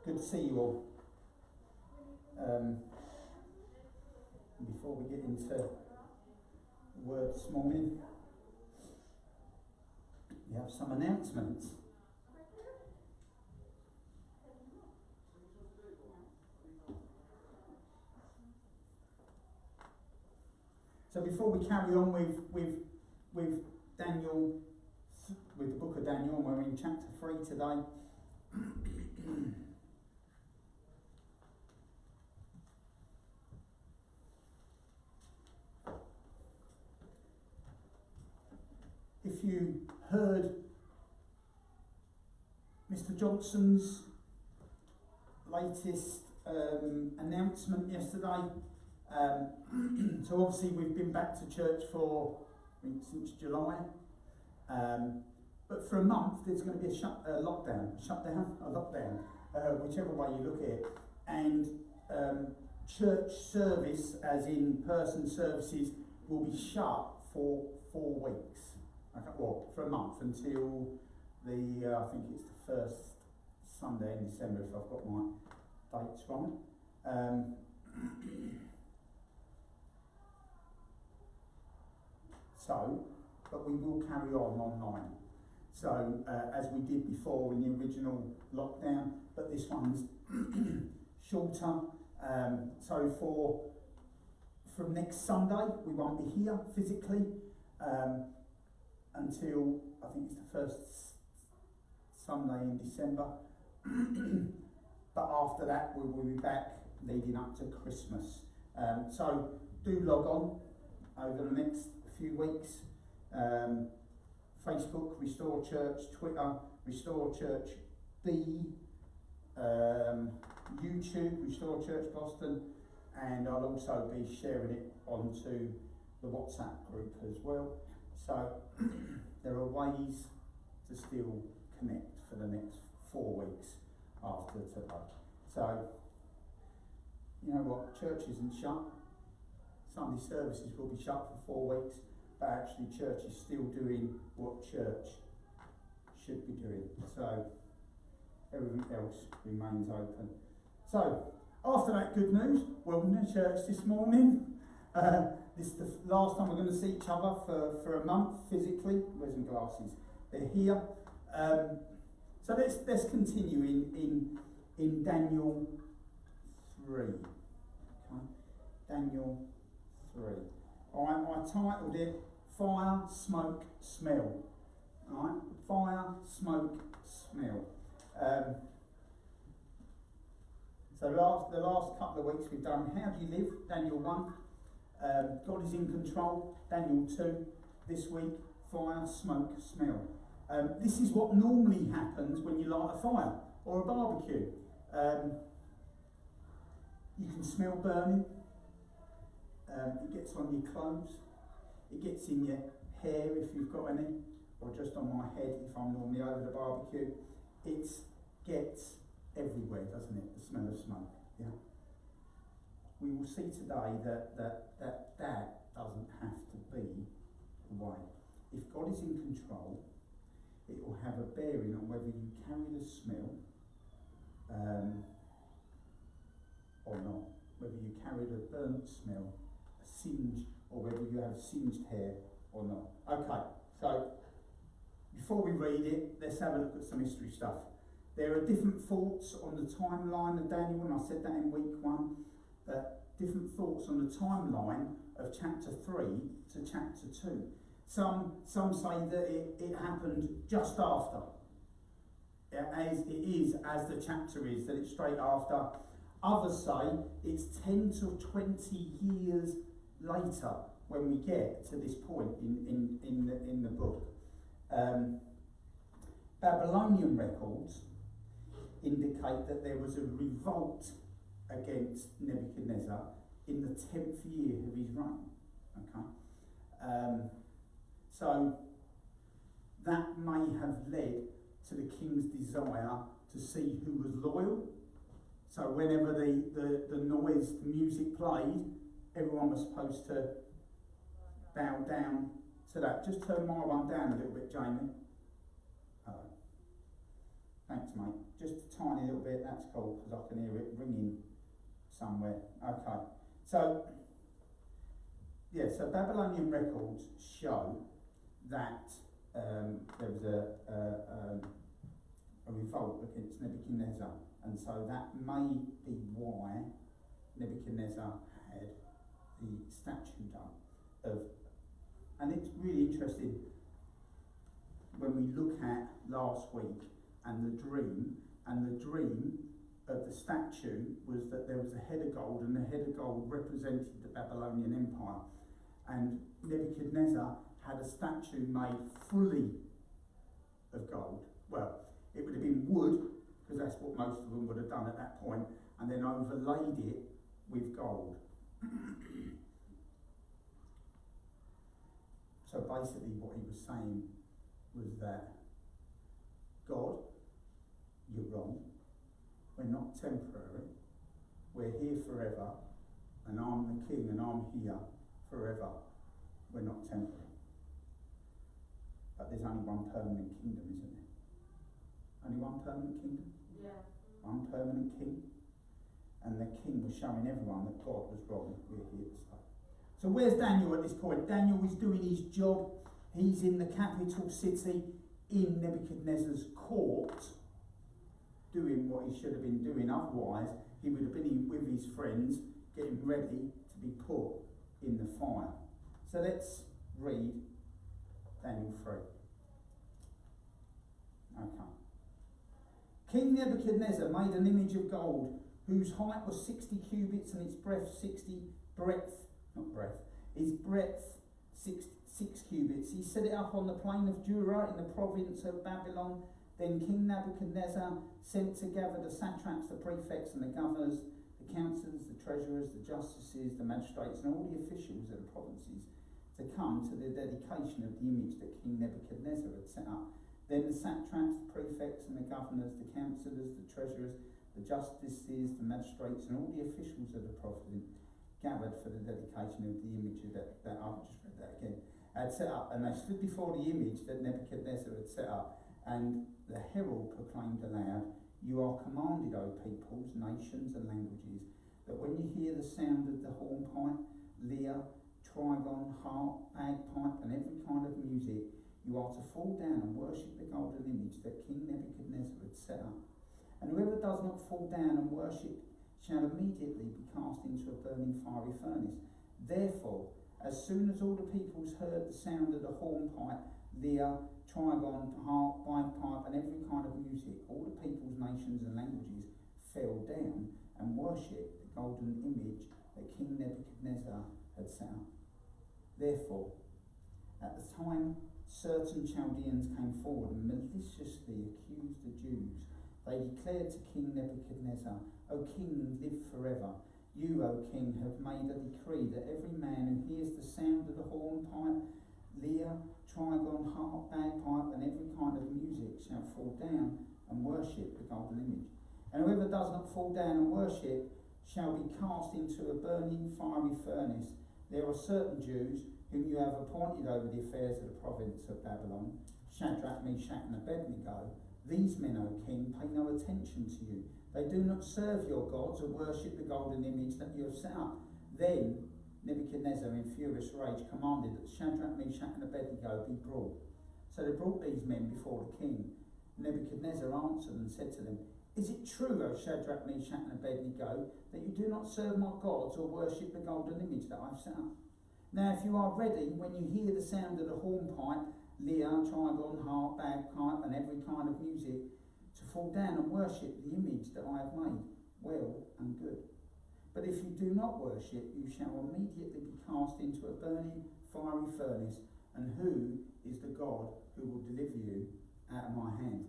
Good to see you all. Before we get into the word this morning, we have some announcements. So before we carry on with Daniel, with the book of Daniel, and we're in chapter 3 today. If you heard Mr. Johnson's latest announcement yesterday, so obviously we've been back to church since July, but for a month there's going to be a lockdown, whichever way you look at it, and church service, as in person services, will be shut for 4 weeks. Okay, well, for a month until the I think it's the first Sunday in December, if I've got my dates right. But we will carry on online. So, as we did before in the original lockdown, but this one's shorter. So from next Sunday, we won't be here physically until I think it's the first Sunday in December. But after that, we will be back leading up to Christmas. So do log on over the next few weeks. Facebook, Restore Church; Twitter, Restore Church B; YouTube, Restore Church Boston, and I'll also be sharing it onto the WhatsApp group as well. So there are ways to still connect for the next 4 weeks after today. So, you know what, church isn't shut. Sunday services will be shut for 4 weeks, but actually church is still doing what church should be doing. So everything else remains open. So after that good news, welcome to church this morning. This is the last time we're going to see each other for a month physically. Where's my glasses? They're here. So let's continue in Daniel 3. Okay, Daniel 3. I titled it Fire, Smoke, Smell. Alright, fire, smoke, smell. So the last couple of weeks we've done How Do You Live? Daniel 1. God is in control. Daniel 2. This week, fire, smoke, smell. This is what normally happens when you light a fire or a barbecue. You can smell burning. It gets on your clothes. It gets in your hair if you've got any, or just on my head if I'm normally over the barbecue. It gets everywhere, doesn't it? The smell of smoke. Yeah. We will see today that doesn't have to be the way. If God is in control, it will have a bearing on whether you carry the smell or not. Whether you carry the burnt smell, a singe, or whether you have singed hair or not. Okay, so before we read it, let's have a look at some history stuff. There are different thoughts on the timeline of Daniel, and I said that in week 1, different thoughts on the timeline of chapter 3 to chapter 2. Some say that it happened just after, as it is, as the chapter is, that it's straight after. Others say it's 10 to 20 years later when we get to this point in the book. Babylonian records indicate that there was a revolt against Nebuchadnezzar in the 10th year of his reign. Okay, so that may have led to the king's desire to see who was loyal. So whenever the noise, the music played, everyone was supposed to bow down to that. Just turn my one down a little bit, Jamie. Thanks, mate. Just a tiny little bit, that's cool, because I can hear it ringing somewhere. Okay. So, yeah, so Babylonian records show that there was a revolt against Nebuchadnezzar, and so that may be why Nebuchadnezzar had the statue done of, and it's really interesting when we look at last week and the dream of the statue was that there was a head of gold, and the head of gold represented the Babylonian Empire, and Nebuchadnezzar had a statue made fully of gold. Well, it would have been wood, because that's what most of them would have done at that point, and then overlaid it with gold. So basically what he was saying was that, God, you're wrong, we're not temporary, we're here forever, and I'm the king and I'm here forever, we're not temporary. But there's only one permanent kingdom, isn't there? Only one permanent kingdom? Yeah. One permanent king. And the king was showing everyone that God was wrong, we're here to stay. So where's Daniel at this point? Daniel is doing his job. He's in the capital city, in Nebuchadnezzar's court, doing what he should have been doing. Otherwise, he would have been with his friends, getting ready to be put in the fire. So let's read Daniel 3. Okay. King Nebuchadnezzar made an image of gold, whose height was 60 cubits and its breadth 6 cubits. He set it up on the plain of Dura in the province of Babylon. Then King Nebuchadnezzar sent together the satraps, the prefects and the governors, the councillors, the treasurers, the justices, the magistrates and all the officials of the provinces to come to the dedication of the image that King Nebuchadnezzar had set up. Then the satraps, the prefects and the governors, the councillors, the treasurers, the justices, the magistrates and all the officials of the province gathered for the dedication of the image that I've just read that again, had set up, and they stood before the image that Nebuchadnezzar had set up, and the herald proclaimed aloud, "You are commanded, O peoples, nations and languages, that when you hear the sound of the hornpipe, lyre, trigon, harp, bagpipe and every kind of music, you are to fall down and worship the golden image that King Nebuchadnezzar had set up. And whoever does not fall down and worship shall immediately be cast into a burning fiery furnace. Therefore, as soon as all the peoples heard the sound of the hornpipe, lyre, trigon, harp, bagpipe and every kind of music, all the peoples, nations and languages fell down and worshipped the golden image that King Nebuchadnezzar had set up. Therefore, at the time certain Chaldeans came forward and maliciously accused the Jews. They declared to King Nebuchadnezzar, O king, live forever. You, O king, have made a decree that every man who hears the sound of the hornpipe, lyre, trigon, harp, bagpipe and every kind of music shall fall down and worship the golden image. And whoever does not fall down and worship shall be cast into a burning fiery furnace. There are certain Jews whom you have appointed over the affairs of the province of Babylon, Shadrach, Meshach and Abednego. These men, O king, pay no attention to you. They do not serve your gods or worship the golden image that you have set up. Then Nebuchadnezzar, in furious rage, commanded that Shadrach, Meshach and Abednego be brought. So they brought these men before the king. Nebuchadnezzar answered and said to them, Is it true, O Shadrach, Meshach and Abednego, that you do not serve my gods or worship the golden image that I have set up? Now if you are ready, when you hear the sound of the hornpipe, lyre, trigon, harp, bagpipe and every kind of music, to fall down and worship the image that I have made, well and good. But if you do not worship, you shall immediately be cast into a burning fiery furnace, and who is the God who will deliver you out of my hand?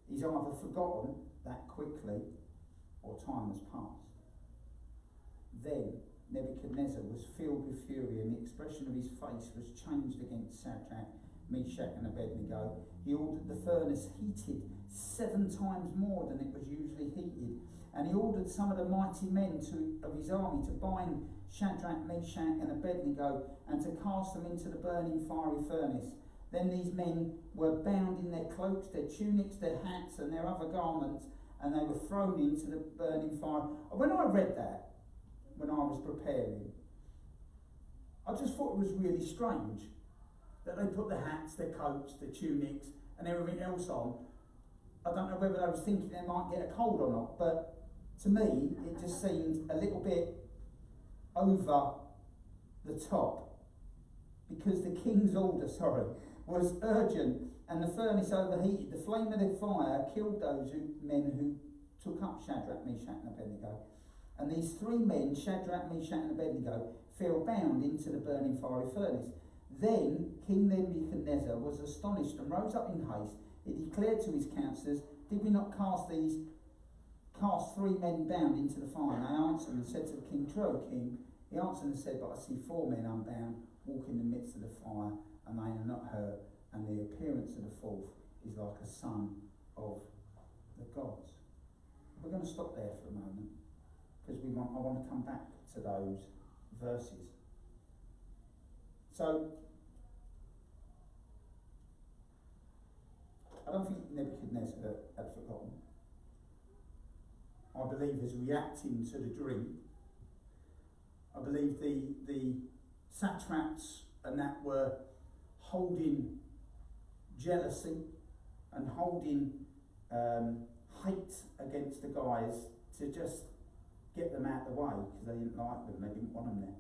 He's either forgotten that quickly, or time has passed. Then Nebuchadnezzar was filled with fury, and the expression of his face was changed against Shadrach, Meshach and Abednego. He ordered the furnace heated 7 times more than it was usually heated, and he ordered some of the mighty men of his army to bind Shadrach, Meshach and Abednego and to cast them into the burning fiery furnace. Then these men were bound in their cloaks, their tunics, their hats, and their other garments, and they were thrown into the burning fire. When I read that, when I was preparing, I just thought it was really strange that they put the hats, their coats, the tunics, and everything else on. I don't know whether they was thinking they might get a cold or not, but to me, it just seemed a little bit over the top, because the king's order, was urgent, and the furnace overheated. The flame of the fire killed those men who took up Shadrach, Meshach, and Abednego. And these three men, Shadrach, Meshach, and Abednego, fell bound into the burning fiery furnace. Then King Nebuchadnezzar was astonished and rose up in haste. He declared to his counsellors, "Did we not cast three men bound into the fire?" And they answered and said to the king, "True, O king." He answered and said, "But I see 4 men unbound walk in the midst of the fire, and they are not hurt, and the appearance of the fourth is like a son of the gods." We're going to stop there for a moment, because I want to come back to those verses. So, I don't think Nebuchadnezzar had forgotten. I believe he's reacting to the dream. I believe the satraps and that were holding jealousy and holding hate against the guys to just get them out of the way, because they didn't like them, they didn't want them there.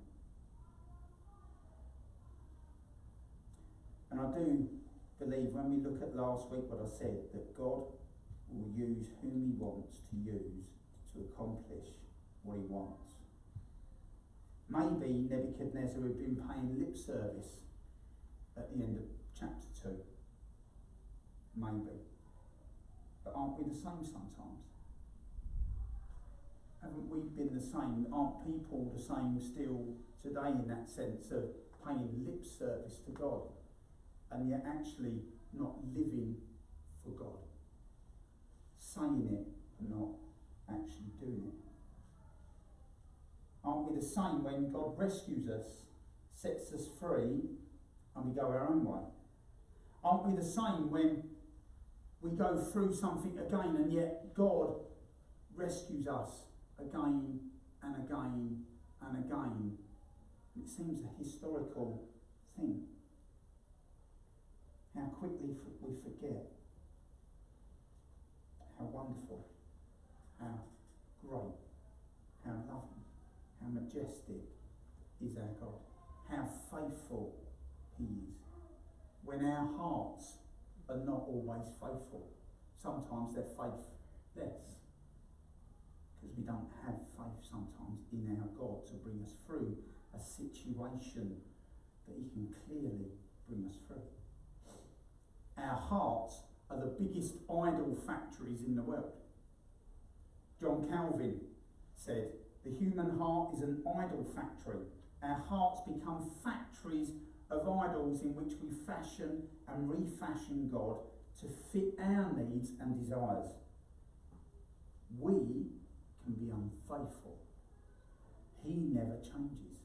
And I do believe, when we look at last week what I said, that God will use whom he wants to use to accomplish what he wants. Maybe Nebuchadnezzar had been paying lip service at the end of chapter 2. Maybe. But aren't we the same sometimes? Haven't we been the same? Aren't people the same still today, in that sense of paying lip service to God, and yet actually not living for God? Saying it, but not actually doing it. Aren't we the same when God rescues us, sets us free, and we go our own way? Aren't we the same when we go through something again, and yet God rescues us again and again and again? It seems a historical thing. How quickly we forget how wonderful, how great, how loving, how majestic is our God, how faithful he is. When our hearts are not always faithful, sometimes they're faithless, because we don't have faith sometimes in our God to bring us through a situation that he can clearly bring us through. Our hearts are the biggest idol factories in the world. John Calvin said, "The human heart is an idol factory. Our hearts become factories of idols in which we fashion and refashion God to fit our needs and desires. We can be unfaithful. He never changes.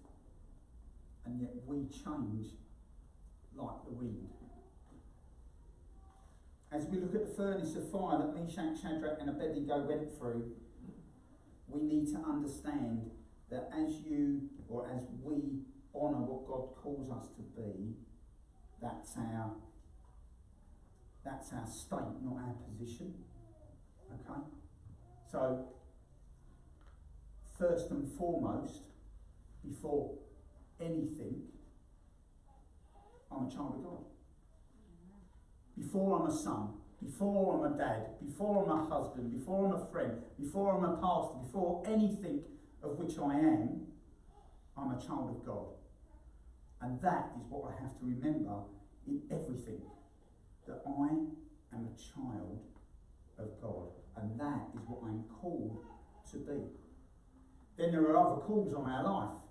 And yet we change like the wind." As we look at the furnace of fire that Meshach, Shadrach and Abednego went through, we need to understand that as we honour what God calls us to be, that's our state, not our position. Okay? So, first and foremost, before anything, I'm a child of God. Before I'm a son, before I'm a dad, before I'm a husband, before I'm a friend, before I'm a pastor, before anything of which I am, I'm a child of God. And that is what I have to remember in everything, that I am a child of God. And that is what I'm called to be. Then there are other calls on our life.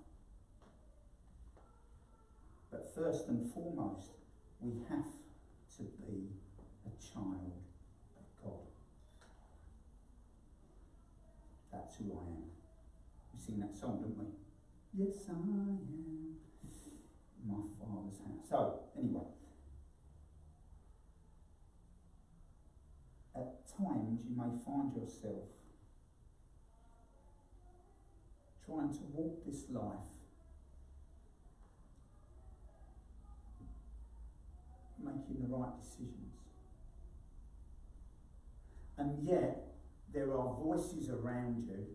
But first and foremost, we have to be a child of God. That's who I am. We sing that song, don't we? Yes, I am in my Father's house. So, anyway, times you may find yourself trying to walk this life, making the right decisions. And yet, there are voices around you,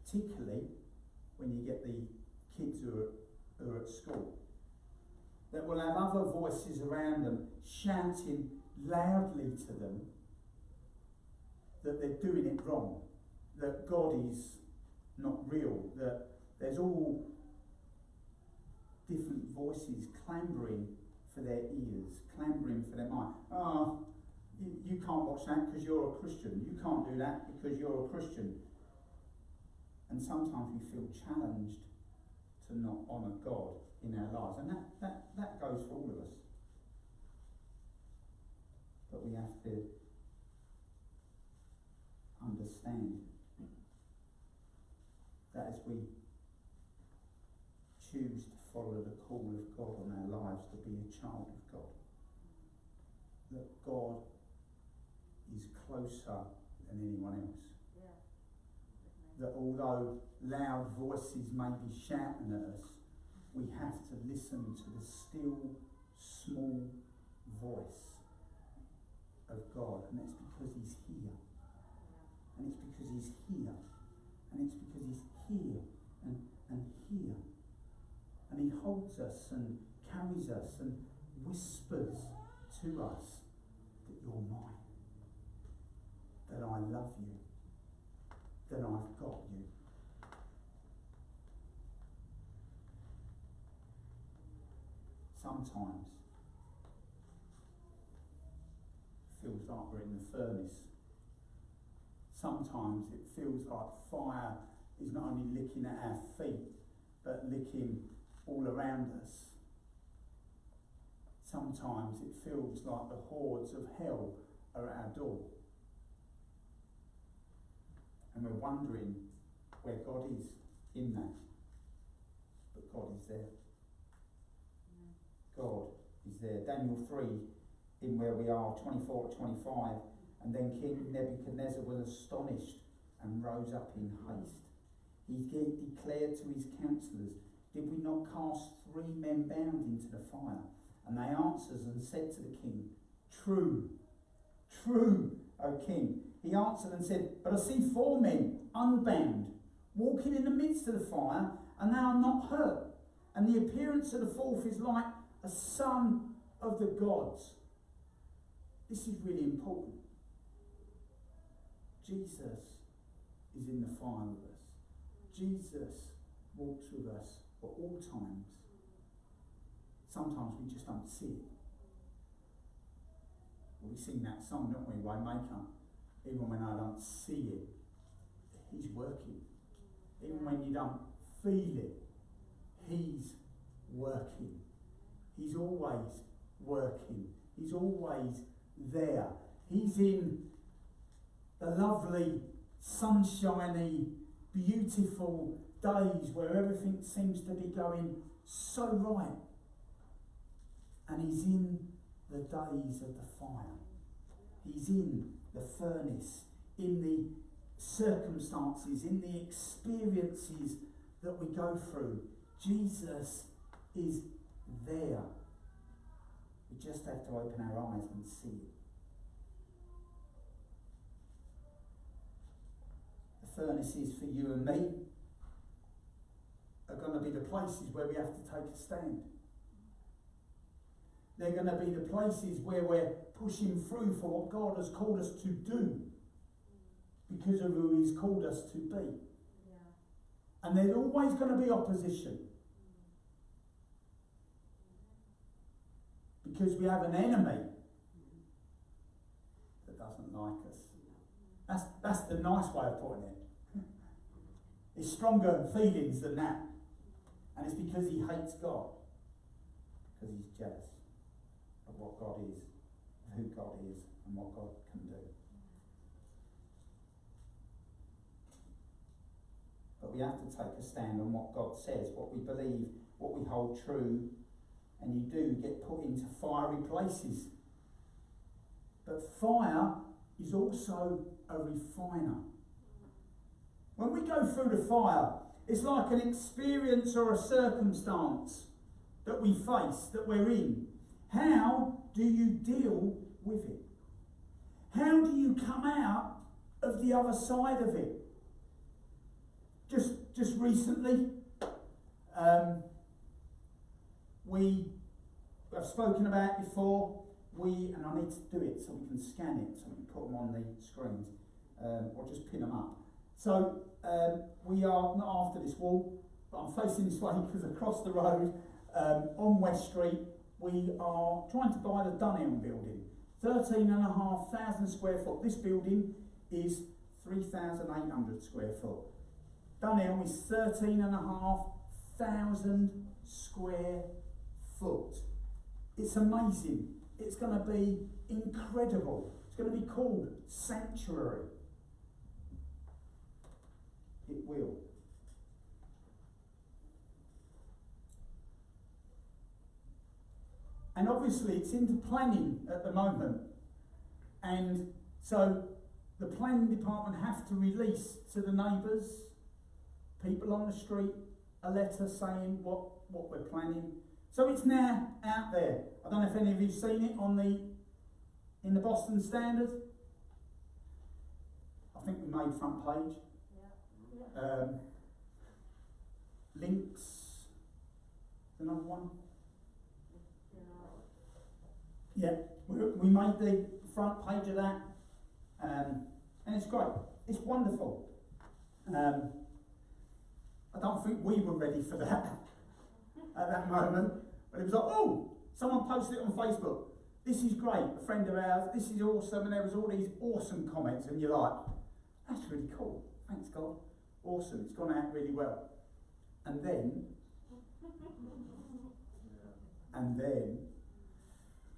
particularly when you get the kids who are at school, that will have other voices around them shouting loudly to them that they're doing it wrong, that God is not real, that there's all different voices clamouring for their ears, clamouring for their mind. Oh, you can't watch that because you're a Christian. You can't do that because you're a Christian. And sometimes we feel challenged to not honour God in our lives. And that goes for all of us. But we have to understand that as we choose to follow the call of God on our lives to be a child of God, that God is closer than anyone else. Yeah. That although loud voices may be shouting at us, we have to listen to the still, small voice of God. And it's because he's here. And it's because he's here. And it's because he's here and here. And he holds us and carries us and whispers to us that you're mine, that I love you, that I've got you. Sometimes it feels like we're in the furnace. Sometimes it feels like fire is not only licking at our feet, but licking all around us. Sometimes it feels like the hordes of hell are at our door. And we're wondering where God is in that. But God is there. God is there. Daniel 3, in where we are, 24 to 25. And then King Nebuchadnezzar was astonished and rose up in haste. He declared to his counsellors, did we not cast 3 men bound into the fire? And they answered and said to the king, true, O king. He answered and said, but I see 4 men unbound, walking in the midst of the fire, and they are not hurt. And the appearance of the 4th is like a son of the gods. This is really important. Jesus is in the fire with us. Jesus walks with us at all times. Sometimes we just don't see it. Well, we sing that song, don't we, Waymaker? Even when I don't see it, he's working. Even when you don't feel it, he's working. He's always working. He's always there. He's in the lovely, sunshiny, beautiful days where everything seems to be going so right. And he's in the days of the fire. He's in the furnace, in the circumstances, in the experiences that we go through. Jesus is there. We just have to open our eyes and see it. The furnaces for you and me are going to be the places where we have to take a stand. They're going to be the places where we're pushing through for what God has called us to do because of who he's called us to be. Yeah. And there's always going to be opposition. Because we have an enemy that doesn't like us. That's the nice way of putting it. It's stronger feelings than that. And it's because he hates God. Because he's jealous of what God is, of who God is, and what God can do. But we have to take a stand on what God says, what we believe, what we hold true, and you do get put into fiery places. But fire is also a refiner. When we go through the fire, it's like an experience or a circumstance that we face, that we're in. How do you deal with it? How do you come out of the other side of it? Just recently, I've spoken about it before, and I need to do it so we can scan it, so we can put them on the screens, or just pin them up. So we are not after this wall, but I'm facing this way because across the road on West Street, we are trying to buy the Dunelm building. 13,500 square foot. This building is 3,800 square foot. Dunelm is 13,500 square foot. It's amazing. It's going to be incredible. It's going to be called Sanctuary. It will. And obviously it's into planning at the moment. And so the planning department have to release to the neighbours, people on the street, a letter saying what we're planning. So it's now out there. I don't know if any of you have seen it in the Boston Standard. I think we made front page. Yeah. Links. Another one. Yeah, we made the front page of that, and it's great. It's wonderful. I don't think we were ready for that at that moment, but it was like, oh, someone posted it on Facebook. This is great, a friend of ours, this is awesome, and there was all these awesome comments, and you're like, that's really cool, thanks God, awesome, it's gone out really well. And then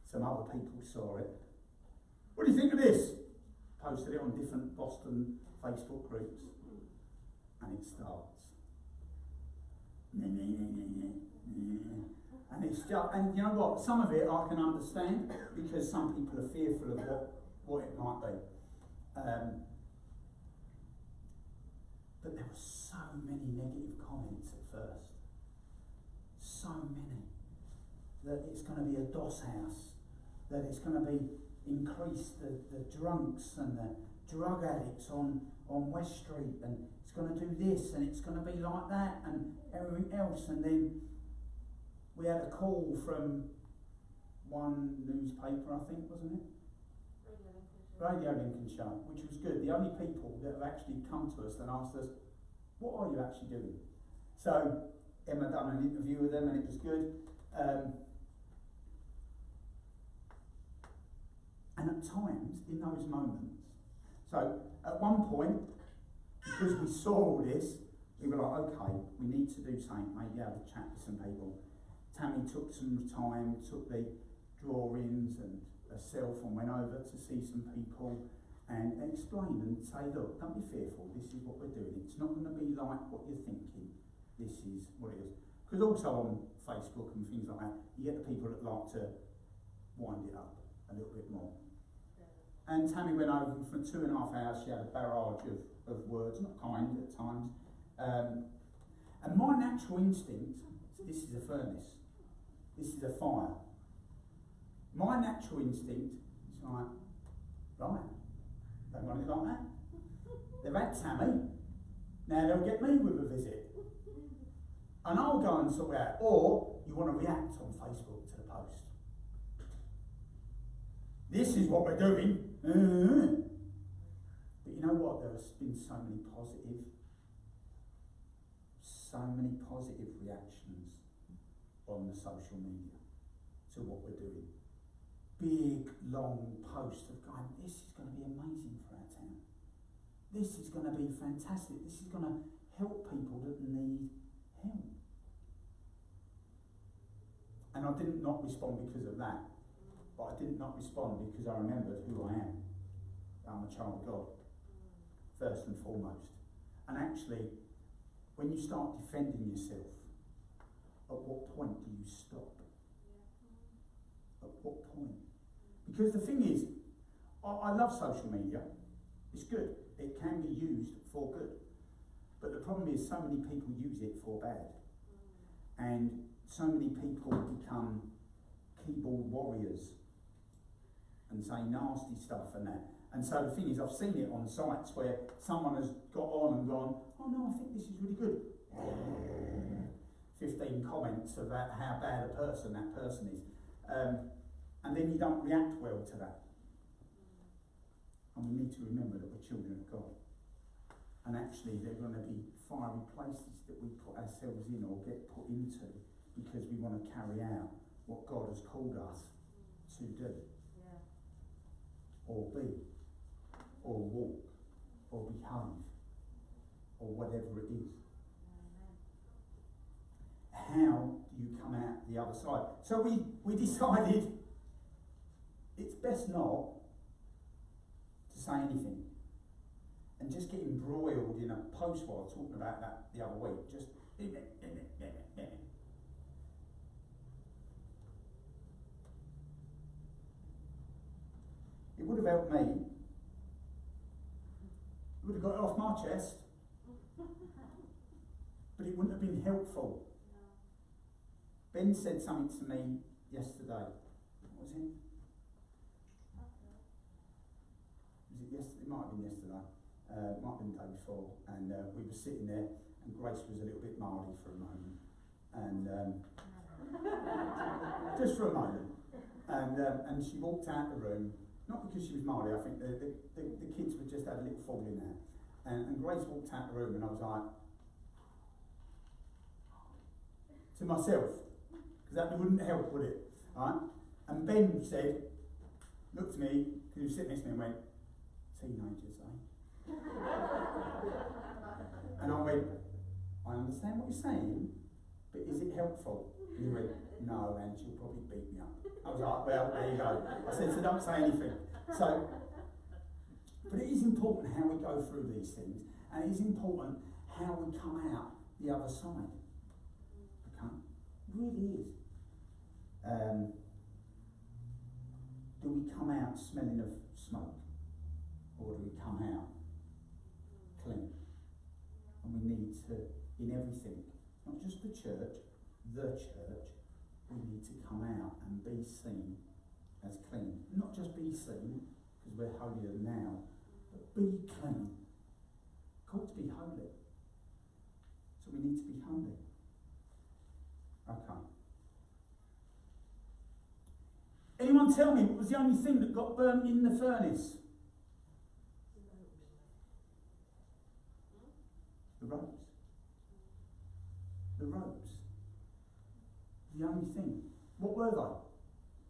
some other people saw it. What do you think of this? Posted it on different Boston Facebook groups, and it starts. And it's just, and you know what? Some of it I can understand because some people are fearful of what it might be. But there were so many negative comments at first. So many. That it's going to be a DOS house. That it's going to be increase the drunks and the drug addicts on West Street, and it's going to do this and it's going to be like that and everything else. And then we had a call from one newspaper, I think, wasn't it? Radio Lincolnshire, which was good. The only people that have actually come to us and asked us, what are you actually doing? So Emma done an interview with them and it was good. And at times, in those moments, so at one point, because we saw all this, we were like, okay, we need to do something, maybe have a chat with some people. Tammy took some time, took the drawings and herself and went over to see some people and explain and say, look, don't be fearful, this is what we're doing. It's not going to be like what you're thinking, this is what it is. Because also on Facebook and things like that, you get the people that like to wind it up a little bit more. And Tammy went over for 2.5 hours, she had a barrage of words, not kind at times. And my natural instinct, this is a furnace, this is a fire. My natural instinct is like, right, they want it like that. They've had Tammy, now they'll get me with a visit. And I'll go and sort it out. Or you want to react on Facebook to the post. This is what we're doing. But you know what? There has been so many positive reactions on the social media to what we're doing. Big, long posts of going, this is going to be amazing for our town. This is going to be fantastic. This is going to help people that need help. And I did not respond because of that. But I did not respond because I remembered who I am. I'm a child of God, first and foremost. And actually, when you start defending yourself, at what point do you stop? At what point? Because the thing is, I love social media. It's good. It can be used for good. But the problem is so many people use it for bad. And so many people become keyboard warriors and say nasty stuff and that. And so the thing is, I've seen it on sites where someone has got on and gone, oh no, I think this is really good. 15 comments about how bad a person that person is. And then you don't react well to that. And we need to remember that we're children of God. And actually they're going to be fiery places that we put ourselves in or get put into because we want to carry out what God has called us to do. Yeah. Or be, or walk, or behave, or whatever it is. How do you come out the other side? So we decided it's best not to say anything and just get embroiled in a post while talking about that the other week. Just it would have helped me. It would have got it off my chest, but it wouldn't have been helpful. Ben said something to me yesterday. What was it? Was it yesterday? It might have been yesterday. It might have been the day before. And we were sitting there, and Grace was a little bit mardy for a moment. And just for a moment. And she walked out the room, not because she was mardy, I think the kids were just had a little fall in there. And Grace walked out the room, and I was like, to myself, because that wouldn't help, would it? Right? And Ben said, looked at me, because he was sitting next to me, and went, teenagers, eh? And I went, I understand what you're saying, but is it helpful? And he went, no, and she'll probably beat me up. I was like, well, there you go. I said, so don't say anything. So, but it is important how we go through these things, and it is important how we come out the other side. Okay? It really is. Do we come out smelling of smoke? Or do we come out clean? And we need to, in everything, not just the church, we need to come out and be seen as clean. Not just be seen, because we're holier now, but be clean. Called to be holy. So we need to be holy. Okay. Anyone tell me what was the only thing that got burnt in the furnace? The ropes. The ropes. The only thing. What were they?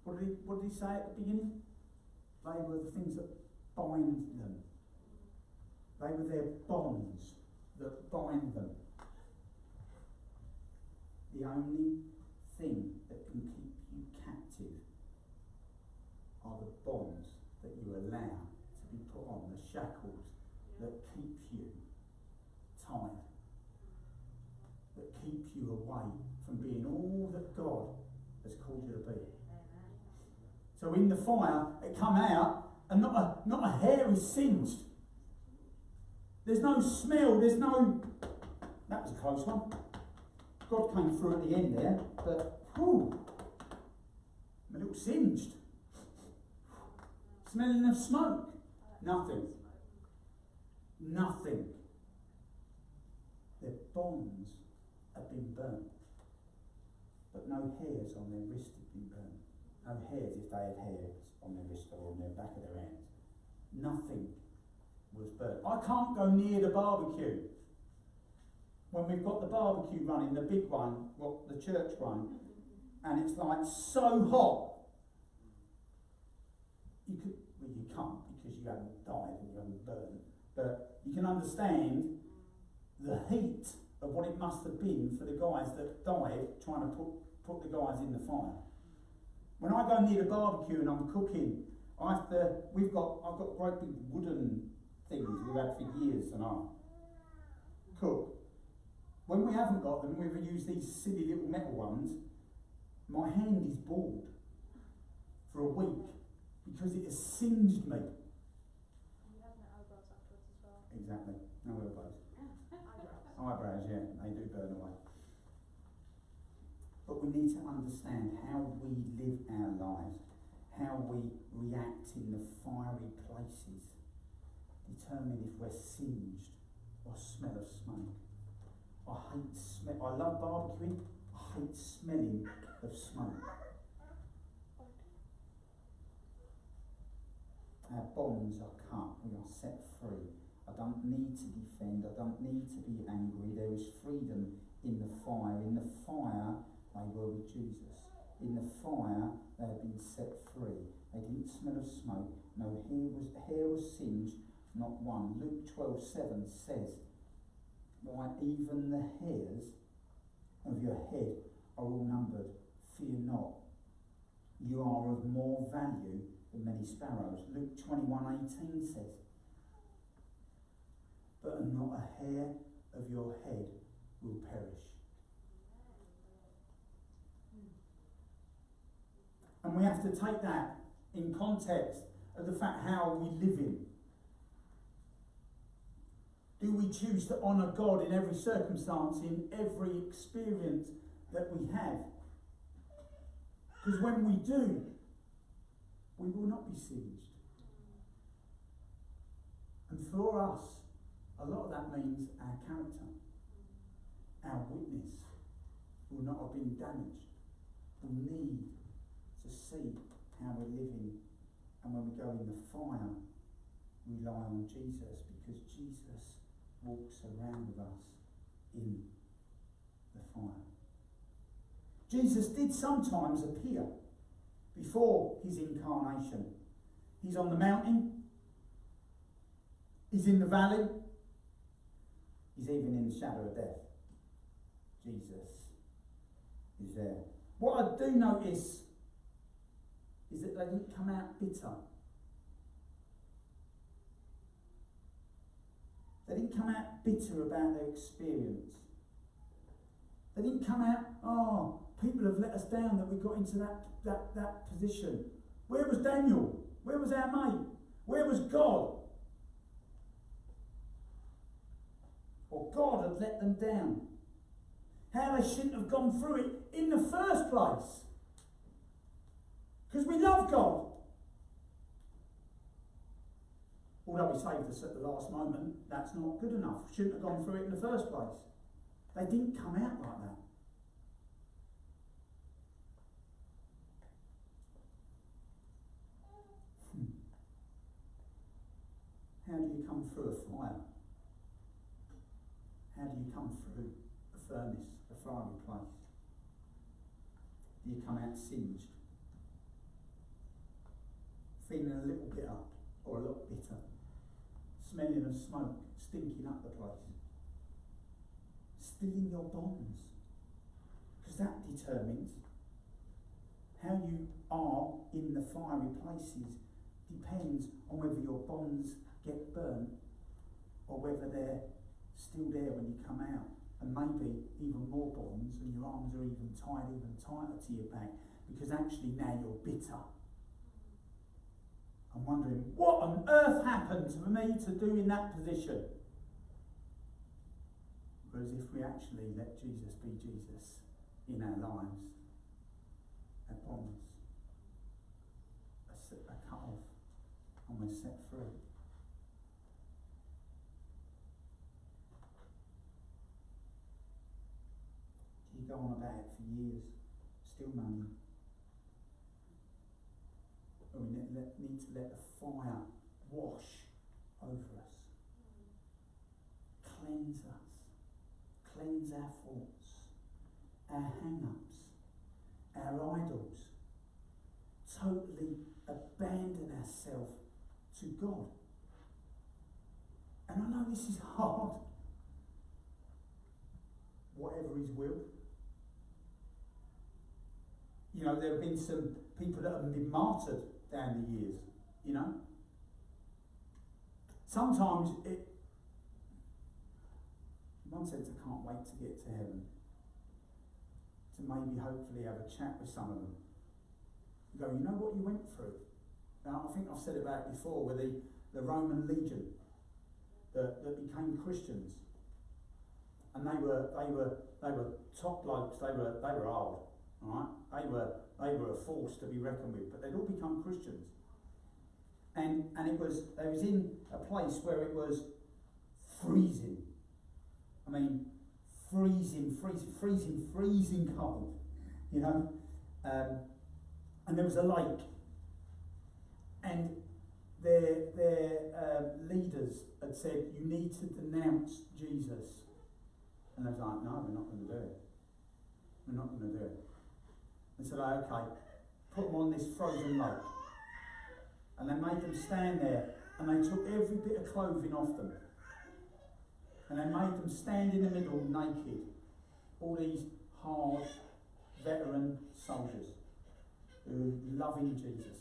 What did he say at the beginning? They were the things that bind them. They were their bonds that bind them. The only thing that can keep you captive are the bonds that you allow to be put on, the shackles that keep you tied, that keep you away from being all that God has called you to be. So in the fire, it come out, and not a hair is singed. There's no smell, there's no... That was a close one. God came through at the end there, but whew, I'm a little singed. Smelling of smoke. Nothing. Nothing. Their bonds have been burnt, but no hairs on their wrist have been burnt. No hairs if they had hairs on their wrist or on the back of their hands. Nothing was burnt. I can't go near the barbecue. When we've got the barbecue running, the big one, the church one, and it's like so hot, you can't because you haven't died and you haven't burned, but you can understand the heat of what it must have been for the guys that died trying to put the guys in the fire. When I go near the barbecue and I'm cooking, I've got great big wooden things we've had for years and I cook. When we haven't got them, we've used these silly little metal ones. My hand is bald for a week because it has singed me. exactly. No elbows. Eyebrows, yeah, they do burn away. But we need to understand how we live our lives, how we react in the fiery places, determine if we're singed or smell of smoke. I love barbecuing, I hate smelling of smoke. Our bonds are cut, we are set free. I don't need to defend, I don't need to be angry. There is freedom in the fire. In the fire, they were with Jesus. In the fire, they had been set free. They didn't smell of smoke. No hair was singed, not one. Luke 12:7 says, why, even the hairs of your head are all numbered. Fear not. You are of more value than many sparrows. Luke 21:18 says, but not a hair of your head will perish. And we have to take that in context of the fact how we live in. Do we choose to honour God in every circumstance, in every experience that we have? Because when we do, we will not be singed. And for us, a lot of that means our character, our witness will not have been damaged. We need to see how we're living, and when we go in the fire, rely on Jesus, because Jesus walks around with us in the fire. Jesus did sometimes appear before his incarnation. He's on the mountain, he's in the valley, he's even in the shadow of death. Jesus is there. What I do notice is that they didn't come out bitter. They didn't come out bitter about their experience. They didn't come out, oh, people have let us down that we got into that position. Where was Daniel? Where was our mate? Where was God? Or God had let them down. How they shouldn't have gone through it in the first place. Because we love God. Although he saved us at the last moment, that's not good enough. Shouldn't have gone through it in the first place. They didn't come out like that. How do you come through a fire? How do you come through a furnace, a fiery place? Do you come out singed? Feeling a little bit up or a lot bitter? Smelling of smoke, stinking up the place? Still in your bonds? Because that determines how you are in the fiery places. Depends on whether your bonds get burnt or whether they're still there when you come out, and maybe even more bonds, and your arms are even tied even tighter to your back, because actually now you're bitter. I'm wondering, what on earth happened for me to do in that position? Whereas if we actually let Jesus be Jesus in our lives, our bonds are cut off and we're set free. You go on about it for years, still moaning. Or we need to let the fire wash over us, cleanse us, cleanse our thoughts, our hang-ups, our idols, totally abandon ourselves to God. And I know this is hard. Whatever his will. You know, there have been some people that have been martyred down the years, you know. Sometimes in one sense I can't wait to get to heaven, to maybe hopefully have a chat with some of them. You go, you know what you went through? Now, I think I've said about it before with the Roman legion. that became Christians, and they were top blokes. They were old, right? They were a force to be reckoned with, but they'd all become Christians, and they was in a place where it was freezing. I mean, freezing cold, you know. And there was a lake, and their leaders had said, "You need to denounce Jesus." And they was like, "No, we're not going to do it. We're not going to do it." And so they, okay, put them on this frozen lake. And they made them stand there, and they took every bit of clothing off them. And they made them stand in the middle naked. All these hard, veteran soldiers who were loving Jesus.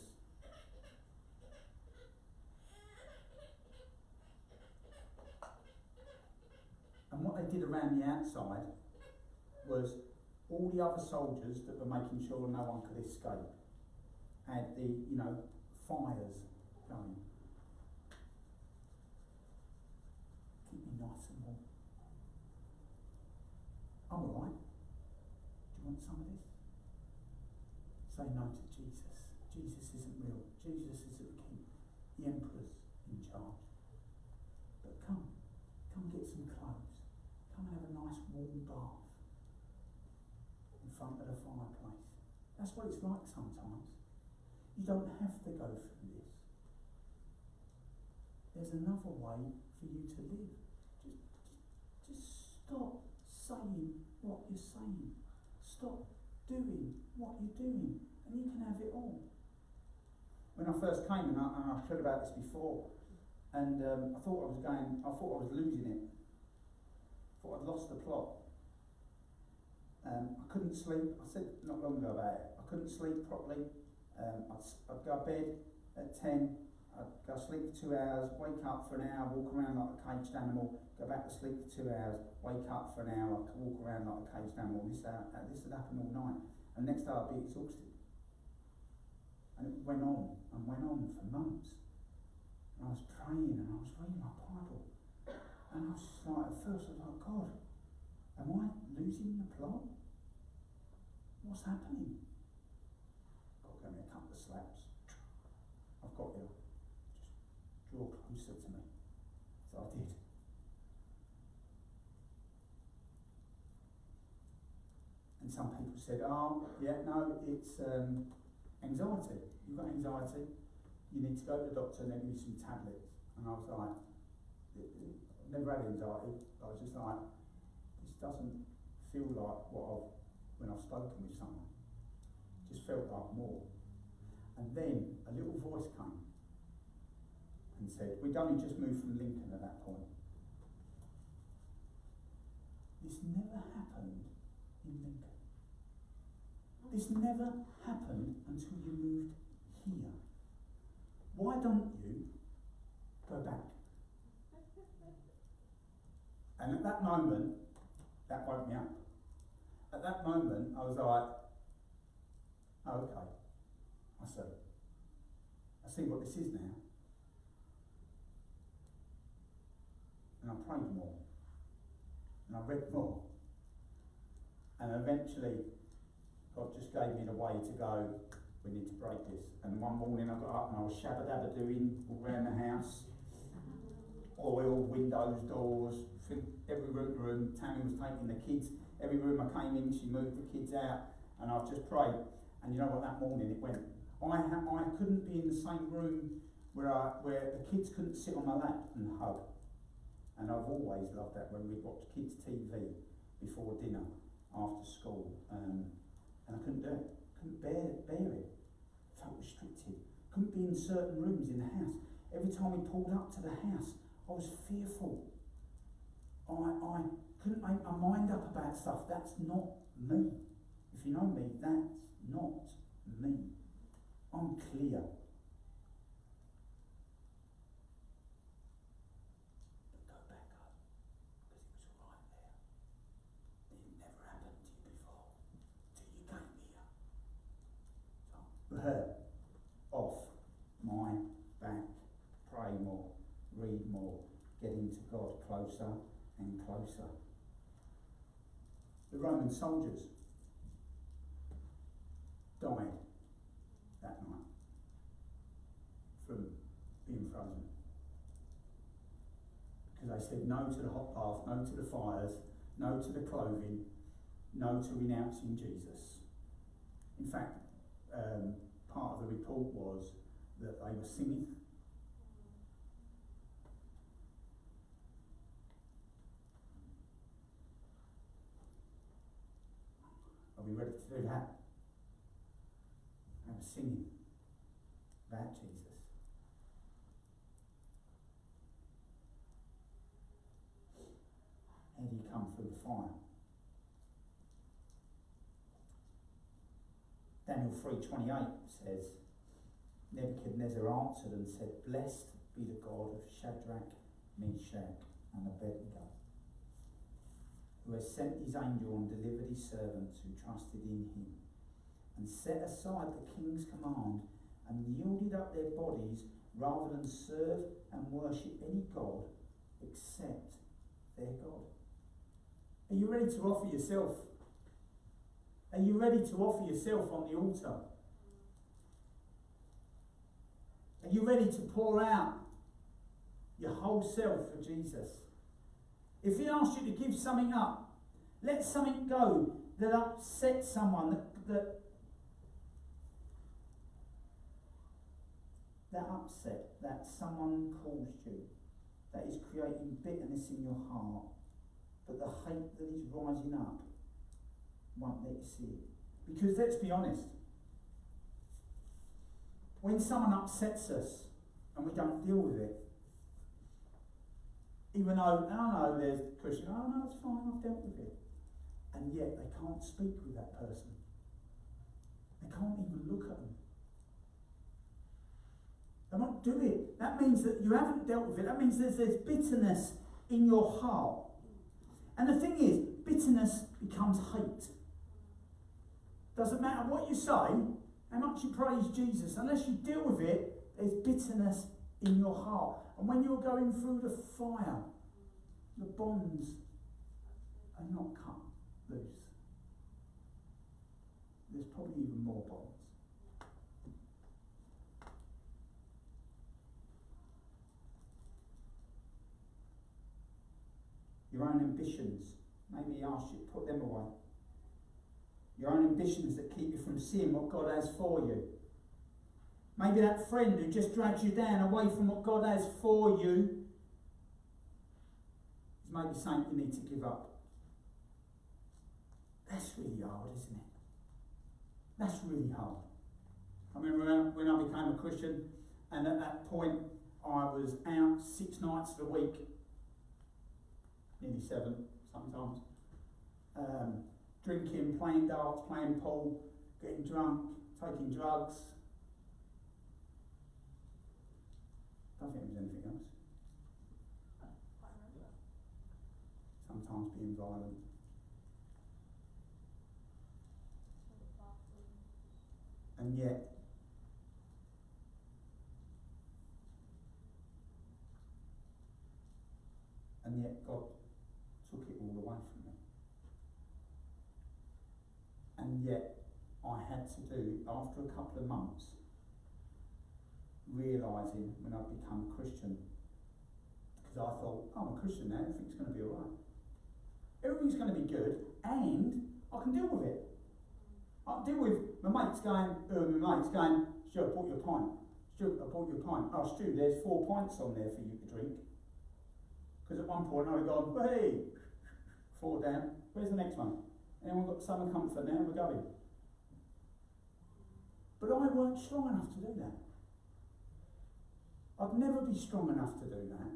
And what they did around the outside was all the other soldiers that were making sure no one could escape had the, fires going. Keep me nice and warm. I'm alright. Do you want some of this? Say no to Jesus. Jesus isn't real. Jesus isn't the king. The emperor's in charge. But come get some clothes. Come and have a nice warm bath in front of the fireplace. That's what it's like sometimes. You don't have to go through this. There's another way for you to live. Just stop saying what you're saying. Stop doing what you're doing, and you can have it all. When I first came, and I've heard about this before, and I thought I was losing it. I thought I'd lost the plot. I couldn't sleep. I said not long ago about it. I couldn't sleep properly. I'd go to bed at 10. I'd go sleep for 2 hours, wake up for an hour, walk around like a caged animal, go back to sleep for 2 hours, wake up for an hour, walk around like a caged animal. This had happened all night. And next day I'd be exhausted. And it went on and went on for months. And I was praying and I was reading my Bible. And I was just like, at first I was like, God, am I losing the plot? What's happening? God gave me a couple of slaps. I've got you. Just draw closer to me. So I did. And some people said, oh, yeah, no, it's anxiety. You've got anxiety. You need to go to the doctor and they'll give you some tablets. And I was like, I've never had anxiety. I was just like, this doesn't feel like when I've spoken with someone. It just felt like more. And then a little voice came and said, we'd only just moved from Lincoln at that point. This never happened in Lincoln. This never happened until you moved here. Why don't you go back? And at that moment, that woke me up. At that moment, I was like, oh, okay, I see what this is now. And I prayed more. And I read more. And eventually, God just gave me the way to go, we need to break this. And one morning I got up and I was shabba-dabba-doing all around the house. Oil, windows, doors, every room. Tammy was taking the kids. Every room I came in, she moved the kids out. And I've just prayed. And you know what, that morning it went. I couldn't be in the same room where the kids couldn't sit on my lap and hug. And I've always loved that when we'd watch kids' TV before dinner, after school. And I couldn't do it. Couldn't bear it. Felt restricted. Couldn't be in certain rooms in the house. Every time we pulled up to the house, I was fearful. I couldn't make my mind up about stuff. That's not me. If you know me, that's not me. I'm clear. But go back up, because it was right there. It never happened to you before, till you came here. So, off my back, pray more, read more, get into God. God closer and closer. The Roman soldiers died that night from being frozen. Because they said no to the hot bath, no to the fires, no to the clothing, no to renouncing Jesus. In fact, part of the report was that they were singing. Are we ready to do that? They were singing about Jesus. How did he come through the fire? Daniel 3:28 says, Nebuchadnezzar answered and said, Blessed be the God of Shadrach, Meshach and Abednego, who has sent his angel and delivered his servants who trusted in him, and set aside the king's command and yielded up their bodies rather than serve and worship any god except their God. Are you ready to offer yourself? Are you ready to offer yourself on the altar? Are you ready to pour out your whole self for Jesus? If he asks you to give something up, let something go that upsets someone, that upset, that someone caused you, that is creating bitterness in your heart, but the hate that is rising up won't let you see it. Because let's be honest, when someone upsets us and we don't deal with it, even though, I know there's Christian, oh no, it's fine, I've dealt with it. And yet they can't speak with that person. They can't even look at them. They won't do it. That means that you haven't dealt with it. That means there's bitterness in your heart. And the thing is, bitterness becomes hate. Doesn't matter what you say, how much you praise Jesus, unless you deal with it, there's bitterness in your heart. And when you're going through the fire, the bonds are not cut loose. There's probably even more bonds. Your own ambitions, maybe he asked you to put them away. Your own ambitions that keep you from seeing what God has for you. Maybe that friend who just drags you down away from what God has for you is maybe something you need to give up. That's really hard, isn't it? That's really hard. I remember when I became a Christian, and at that point I was out 6 nights of the week, nearly 7 sometimes, drinking, playing darts, playing pool, getting drunk, taking drugs. I don't think it was anything else. Sometimes being violent. And yet, God took it all away from me. And yet, I had to do, after a couple of months, realising when I'd become a Christian, because I thought, oh, I'm a Christian now, everything's going to be alright. Everything's going to be good, and I can deal with it. I can deal with my mates going, Stu, I bought you a pint. Stu, I bought you a pint. Oh, Stu, there's 4 pints on there for you to drink. Because at one point I'd have gone, hey, 4 down, where's the next one? Anyone got summer comfort now? We're going. But I weren't strong enough to do that. I'd never be strong enough to do that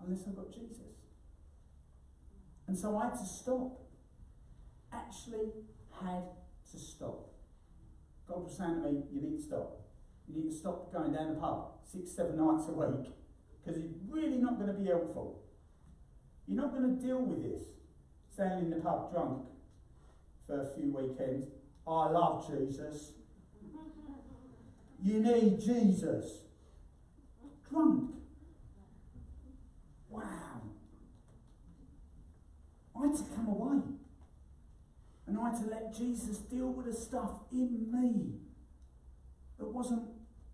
unless I got Jesus. And so I had to stop. Actually had to stop. God was saying to me, you need to stop. You need to stop going down the pub 6, 7 nights a week, because it's really not going to be helpful. You're not going to deal with this. Standing in the pub drunk for a few weekends. I love Jesus. You need Jesus. Drunk. Wow. had to come away. And I had to let Jesus deal with the stuff in me that wasn't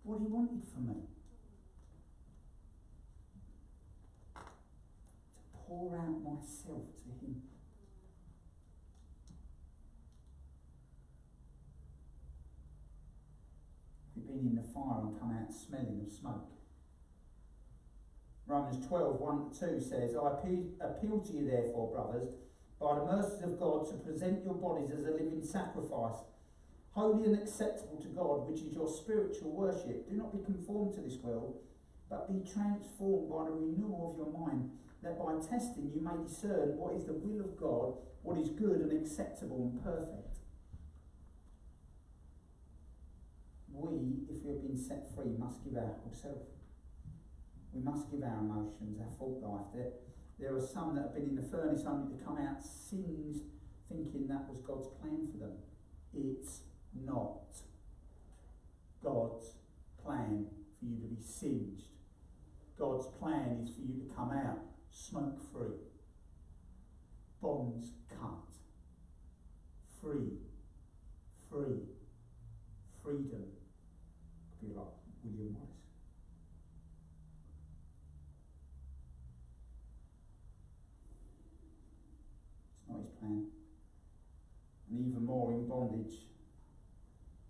what he wanted for me. To pour out myself to him. We've been in the fire and come out smelling of smoke. Romans 12, 1-2 says, I appeal to you therefore, brothers, by the mercies of God, to present your bodies as a living sacrifice, holy and acceptable to God, which is your spiritual worship. Do not be conformed to this world, but be transformed by the renewal of your mind, that by testing you may discern what is the will of God, what is good and acceptable and perfect. We, if we have been set free, must give our whole self. We must give our emotions, our thought life. There are some that have been in the furnace only to come out singed, thinking that was God's plan for them. It's not God's plan for you to be singed. God's plan is for you to come out smoke free, bonds cut, free, freedom. Could be like William Morris. It's not his plan. And even more in bondage,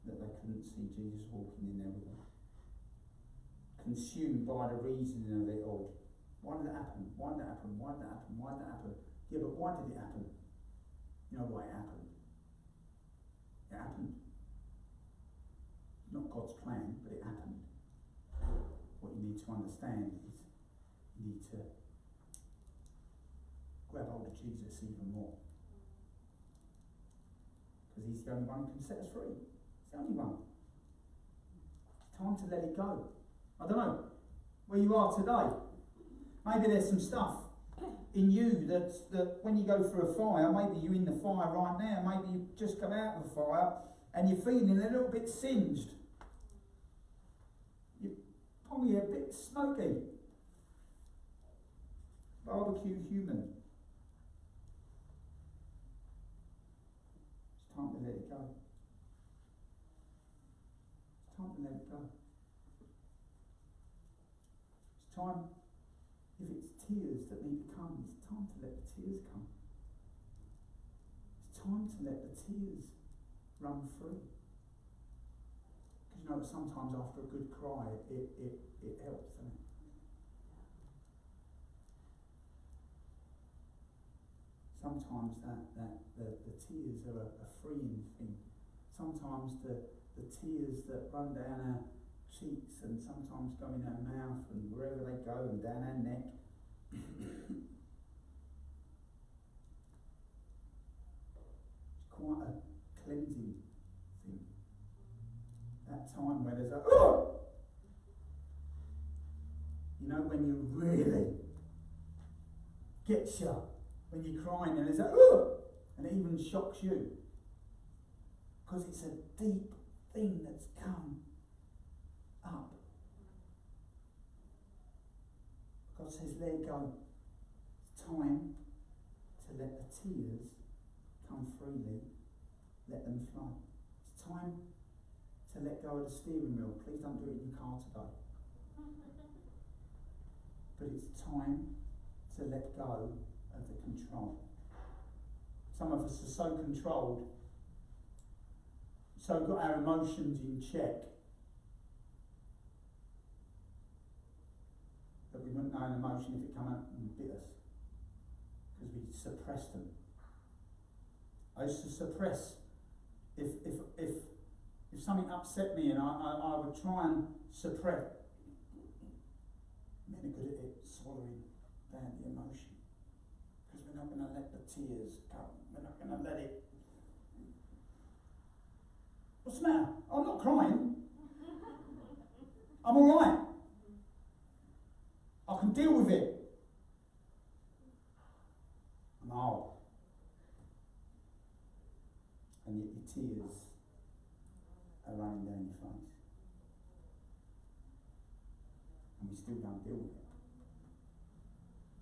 that they couldn't see Jesus walking in there with them. Consumed by the reasoning of it all. Why did that happen? Why did that happen? Why did that happen? Why did that happen? Yeah, but why did it happen? You know why it happened? It happened. Not God's plan, but it happened. What you need to understand is you need to grab hold of Jesus even more. Because he's the only one who can set us free. He's the only one. It's time to let it go. I don't know where you are today. Maybe there's some stuff in you that when you go through a fire, maybe you're in the fire right now, maybe you've just come out of the fire and you're feeling a little bit singed. You're probably a bit smoky. Barbecue human. It's time to let it go. It's time to let it go. It's time, if it's tears that need to come, it's time to let the tears come. It's time to let the tears run free. Because you know, sometimes after a good cry, it helps, doesn't it? Sometimes the tears are a freeing thing. Sometimes the tears that run down our cheeks and sometimes go in our mouth and wherever they go and down our neck. It's quite a cleansing thing. That time where there's a oh! You know, when you really gets you, when you're crying and there's a oh! And it even shocks you. Because it's a deep thing that's come up. God says, let it go. It's time to let the tears come freely. Let them flow. It's time to let go of the steering wheel. Please don't do it in your car today. But it's time to let go of the control. Some of us are so controlled, so got our emotions in check, that we wouldn't know an emotion if it came out and bit us, because we suppressed them. I used to suppress if something upset me, and I would try and suppress. I'm really good at it, swallowing down the emotion, because we're not going to let the tears come. We're not going to let it. What's the matter? I'm not crying. I'm all right. I can deal with it. No. And yet your tears are running down your face. And we still don't deal with it.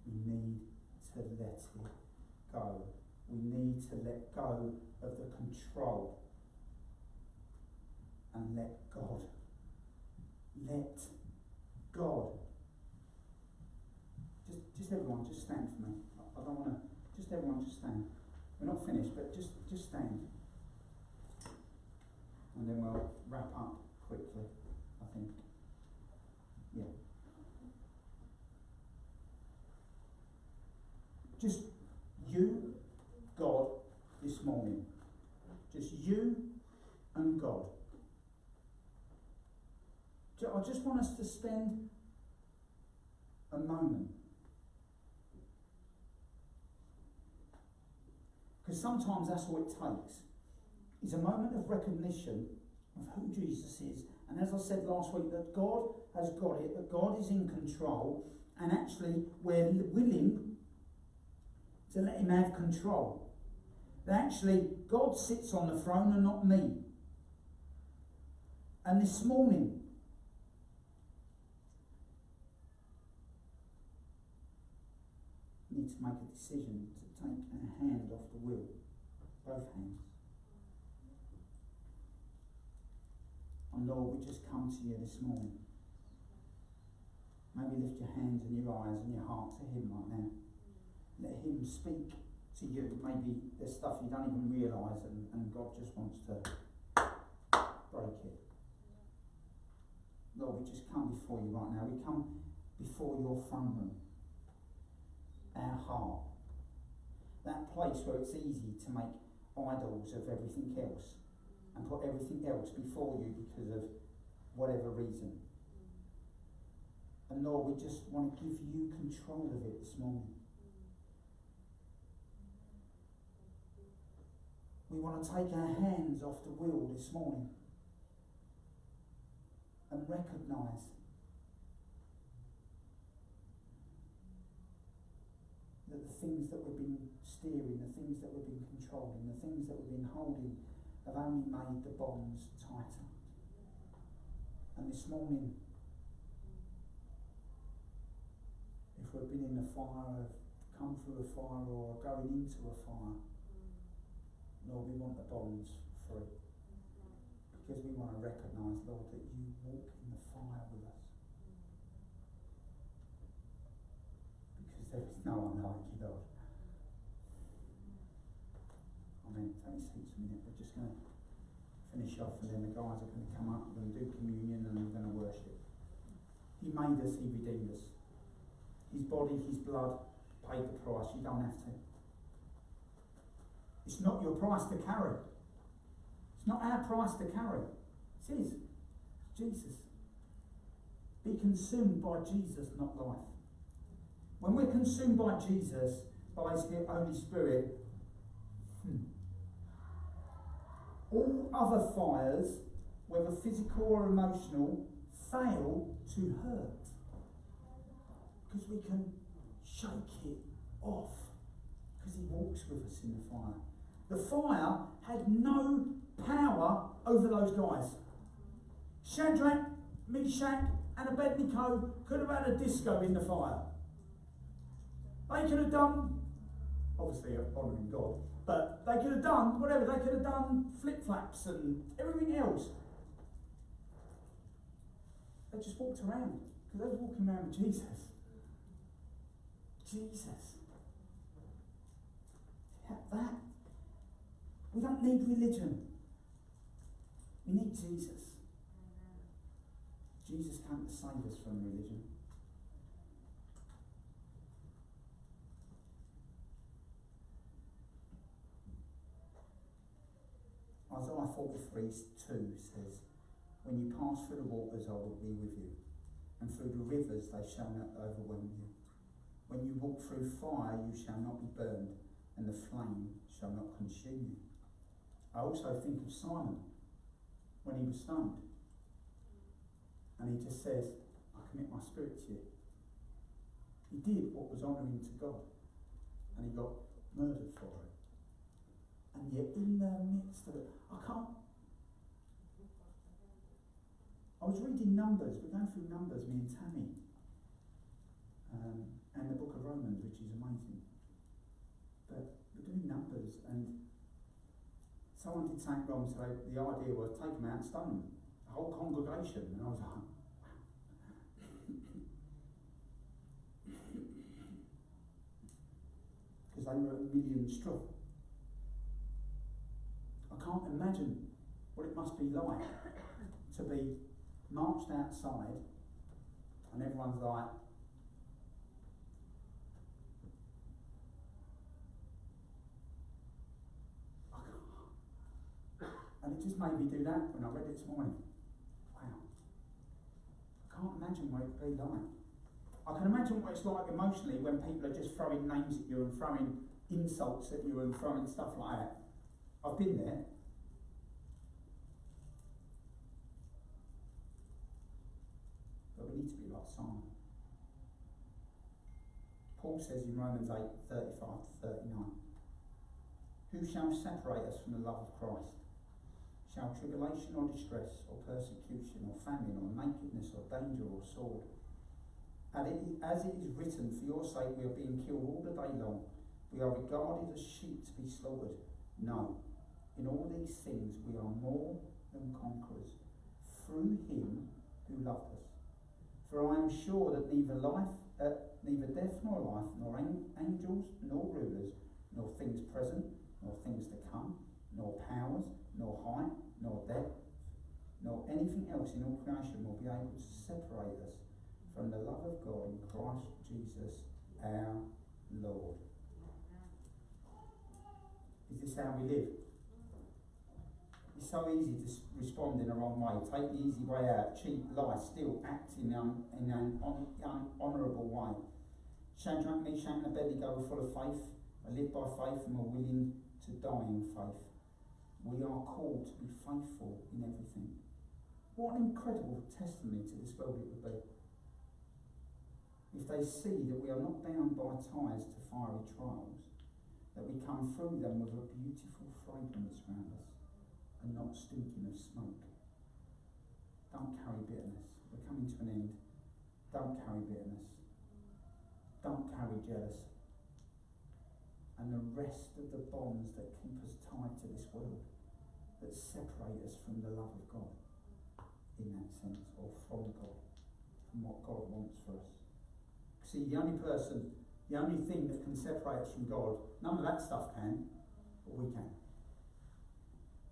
We need to let it go. We need to let go of the control and let God. Let God. Just everyone, just stand for me. I don't want to. Just everyone, just stand. We're not finished, but just stand. And then we'll wrap up quickly, I think. Yeah. Just you, God, this morning. Just you and God. I just want us to spend a moment. Because sometimes that's what it takes. It's a moment of recognition of who Jesus is. And as I said last week, that God has got it, that God is in control, and actually we're willing to let him have control. That actually God sits on the throne and not me. And this morning, we need to make a decision to take our hand off the wheel, both hands. And Lord, we just come to you this morning. Maybe lift your hands and your eyes and your heart to him right now. Let him speak to you. Maybe there's stuff you don't even realise and God just wants to break it. Lord, we just come before you right now. We come before your throne room. Our heart. That place where it's easy to make idols of everything else and put everything else before you because of whatever reason. And Lord, we just want to give you control of it this morning. We want to take our hands off the wheel this morning and recognise that the things that we've been steering, the things that we've been controlling, the things that we've been holding have only made the bonds tighter. And this morning, if we've been in a fire, come through a fire or going into a fire, Lord, we want the bonds free. Because we want to recognise, Lord, that you walk in the fire with us. Because there is no one like you, Lord. Amen. Take your seats a minute. We're just going to finish off and then the guys are going to come up, we're going to do communion and we're going to worship. He made us, he redeemed us. His body, his blood paid the price. You don't have to. It's not your price to carry. It's not our price to carry. It's his. It's Jesus. Be consumed by Jesus, not life. When we're consumed by Jesus, by his Holy Spirit, all other fires, whether physical or emotional, fail to hurt. Because we can shake it off. Because he walks with us in the fire. The fire had no power over those guys. Shadrach, Meshach and Abednego could have had a disco in the fire. They could have done, obviously honouring God, but they could have done whatever. They could have done flip-flaps and everything else. They just walked around, because they were walking around with Jesus. Jesus. That. We don't need religion. We need Jesus. Jesus came to save us from religion. Isaiah 43:2 says, "When you pass through the waters, I will be with you, and through the rivers they shall not overwhelm you. When you walk through fire, you shall not be burned, and the flame shall not consume you." I also think of Simon when he was stoned. And he just says, "I commit my spirit to you." He did what was honouring to God. And he got murdered for it. And yet in the midst of it, I was reading Numbers, we're going through Numbers, me and Tammy, and the book of Romans, which is amazing. But someone did something wrong, so the idea was take them out and stone them. The whole congregation. And I was like, because they were 1,000,000 strong. I can't imagine what it must be like to be marched outside and everyone's like, and it just made me do that when I read it this morning. Wow. I can't imagine what it would be like. I can imagine what it's like emotionally when people are just throwing names at you and throwing insults at you and throwing stuff like that. I've been there. But we need to be like Simon. Paul says in Romans 8:35-39, who shall separate us from the love of Christ? Shall tribulation or distress or persecution or famine or nakedness or danger or sword? And as it is written, for your sake we are being killed all the day long. We are regarded as sheep to be slaughtered. No, in all these things we are more than conquerors through him who loved us. For I am sure that neither death nor life, nor angels, nor rulers, nor things present, nor things to come, nor powers, nor height, nor depth, nor anything else in all creation will be able to separate us from the love of God in Christ Jesus our Lord. Is this how we live? It's so easy to respond in the wrong way, take the easy way out, cheat, lie, steal, act in an unhonourable way. Shadrach, Meshach and Abednego were full of faith, they lived by faith and were willing to die in faith. We are called to be faithful in everything. What an incredible testimony to this world it would be. If they see that we are not bound by ties to fiery trials, that we come through them with a beautiful fragrance around us and not stinking of smoke. Don't carry bitterness. We're coming to an end. Don't carry bitterness. Don't carry jealousy. And the rest of the bonds that keep us tied to this world, that separate us from the love of God, in that sense, or from God, from what God wants for us. See, the only thing that can separate us from God, none of that stuff can, but we can.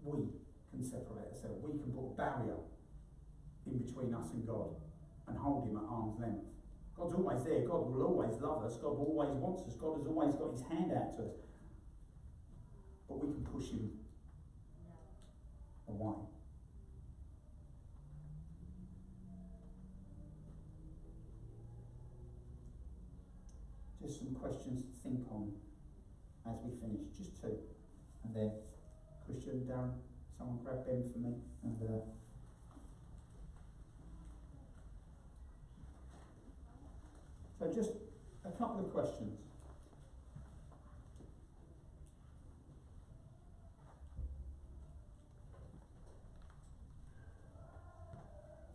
We can separate ourselves. We can put a barrier in between us and God and hold him at arm's length. God's always there. God will always love us. God always wants us. God has always got his hand out to us. But we can push him away. Just some questions to think on as we finish. Just two. And then Christian, Darren, someone grab Ben for me. And so just a couple of questions.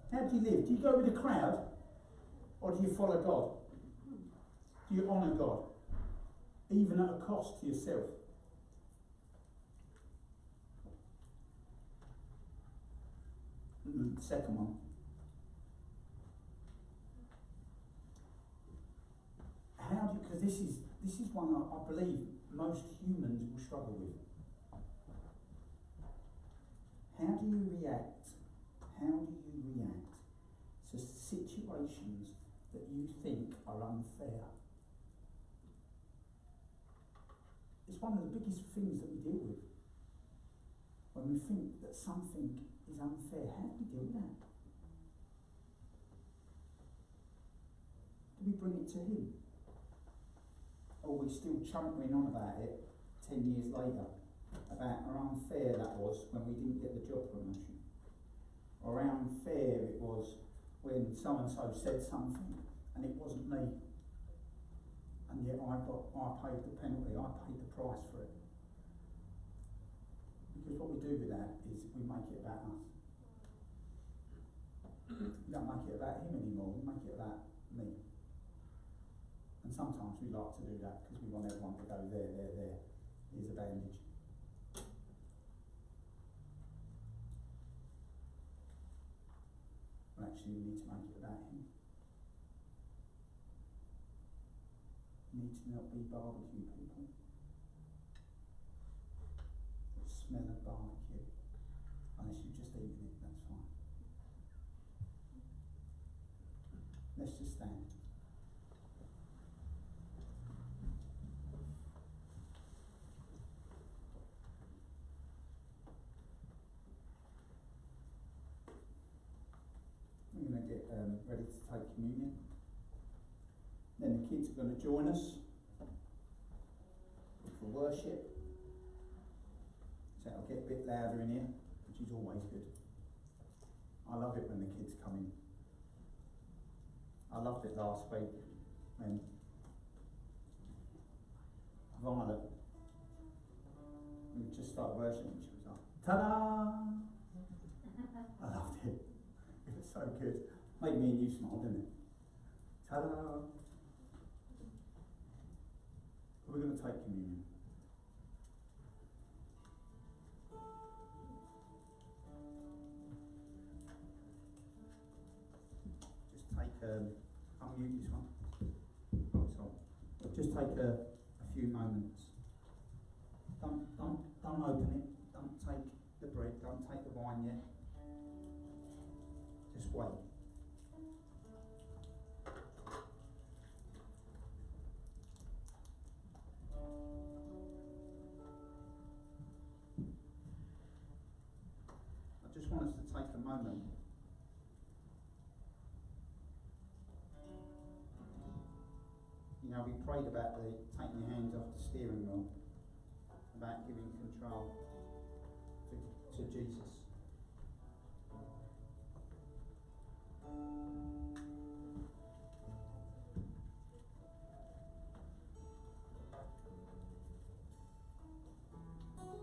How do you live? Do you go with the crowd or do you follow God? Do you honour God, even at a cost to yourself? The second one. How do you, because this is one I believe most humans will struggle with. How do you react to situations that you think are unfair? It's one of the biggest things that we deal with. When we think that something is unfair, how do we deal with that? Do we bring it to him? Or are we still chunkering on about it 10 years later, about how unfair that was when we didn't get the job promotion? Or how unfair it was when so-and-so said something and it wasn't me. And yet I paid the penalty, I paid the price for it. Because what we do with that is we make it about us. We don't make it about him anymore, we make it about me. And sometimes we like to do that because we want everyone to go there. Here's a bandage. actually we need to make it about him. Need to not be barbecue people. The smell of barbecue. Unless you've just eaten it, that's fine. Let's just stand. We're going to get ready to take communion. Then the kids are going to join us for worship. So it'll get a bit louder in here, which is always good. I love it when the kids come in. I loved it last week when Violet, we just started worshiping, she was like, ta-da! I loved it. It was so good. Made me and you smile, didn't it? Ta-da! We're going to take communion. Just take unmute this one. Oh, it's on. Just take a few moments. Don't open it. Don't take the bread. Don't take the wine yet. Just wait. I just want us to take a moment you know, we prayed about taking your hands off the steering wheel, about giving control to Jesus.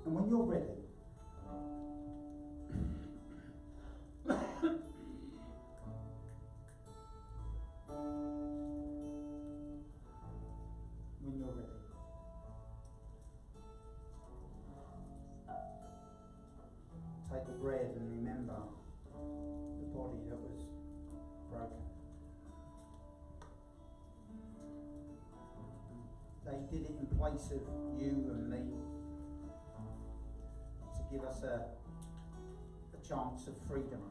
And when you're ready, take the bread and remember the body that was broken. They did it in place of you and me to give us a chance of freedom,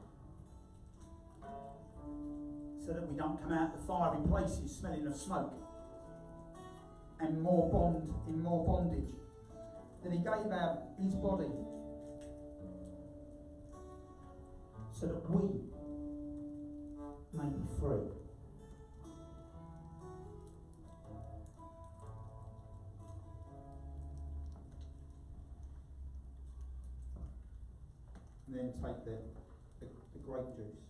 so that we don't come out the fiery places smelling of smoke and in more bondage. That he gave out his body so that we may be free. And then take the grape juice.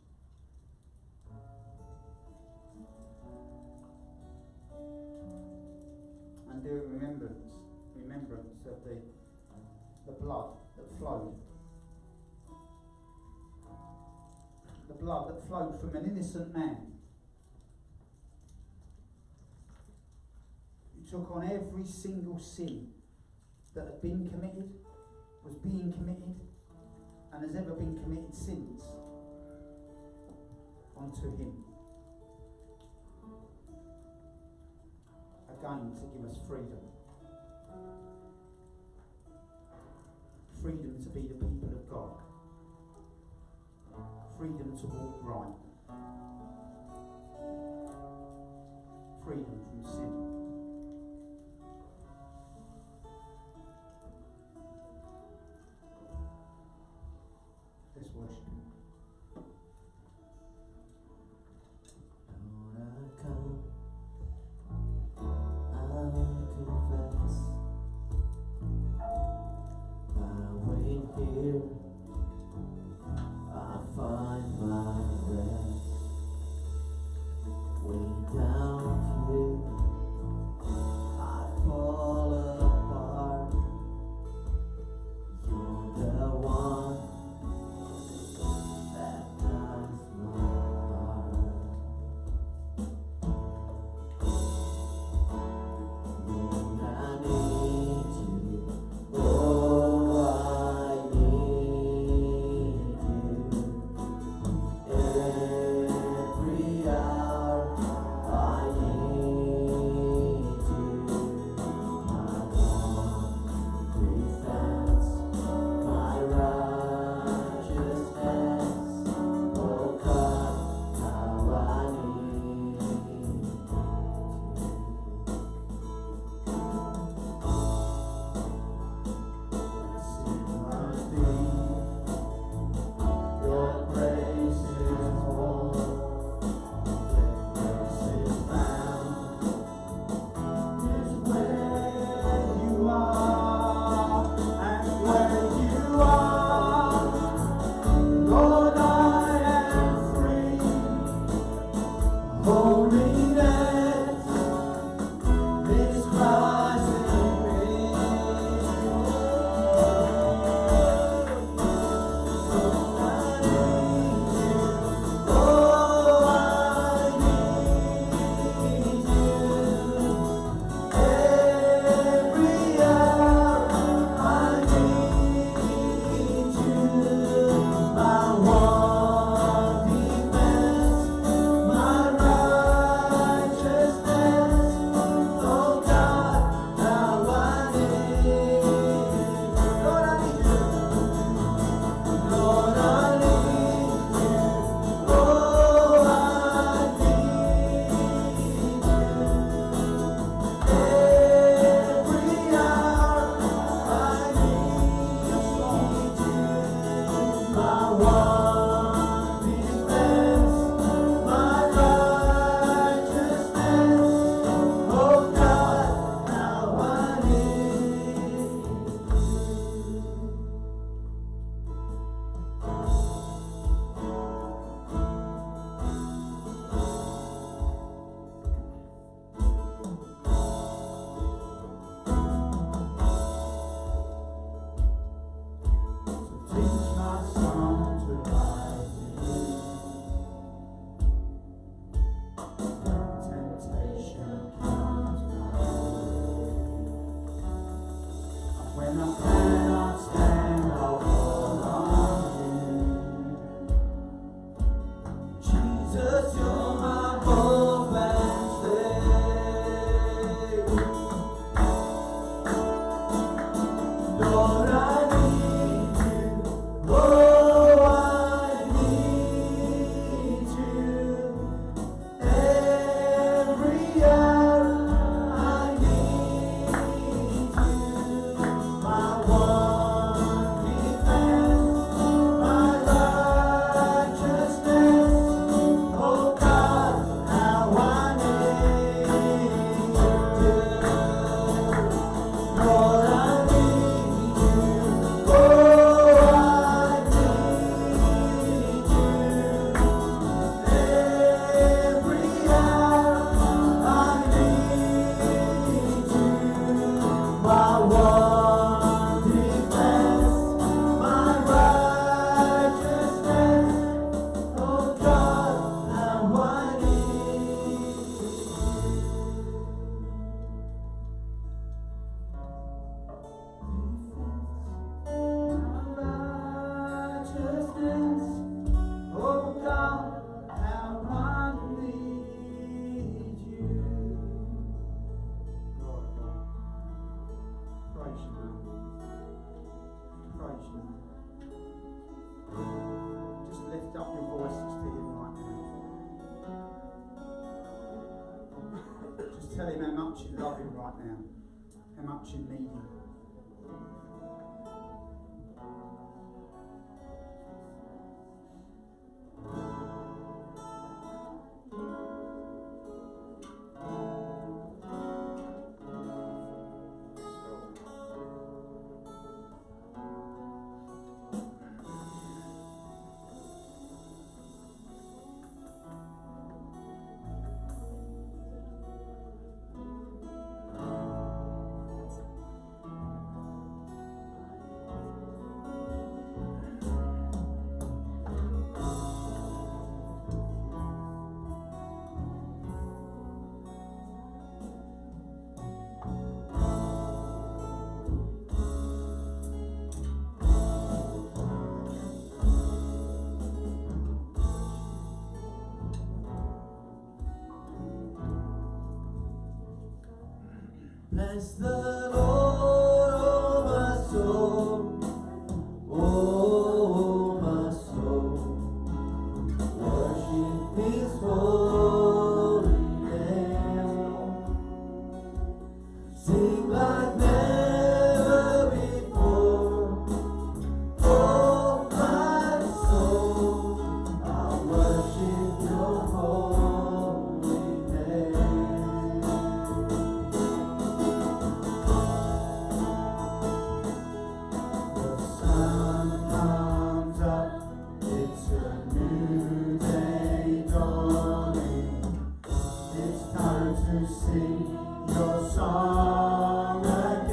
And do a remembrance of the blood that flowed. The blood that flowed from an innocent man who took on every single sin that had been committed, was being committed, and has ever been committed since, onto him. Again, to give us freedom. Freedom to be the people of God. Freedom to walk right. Freedom from sin. Let's worship him. when I cannot stand or fall on you. Jesus, you're my hope and stay. Lord, I need you. Oh, I need you. Every hour I need you. My one defense, my righteousness. Oh God, how I need you. Lord, I need you. Oh, I need you. Every hour I need you. My one defense, my righteousness. Oh God, how I need you. Righteousness, oh God, how I need you. Lord, praise you, man. Praise you, man. Just lift up your voices to him right now. Just tell him how much you love him right now, how much you need him. Bless the Lord, oh my soul, oh my soul. Worship His holy name. Sing like never before. Oh my soul, I worship Your holy name. The sun comes up, it's a new day dawning. It's time to sing Your song again.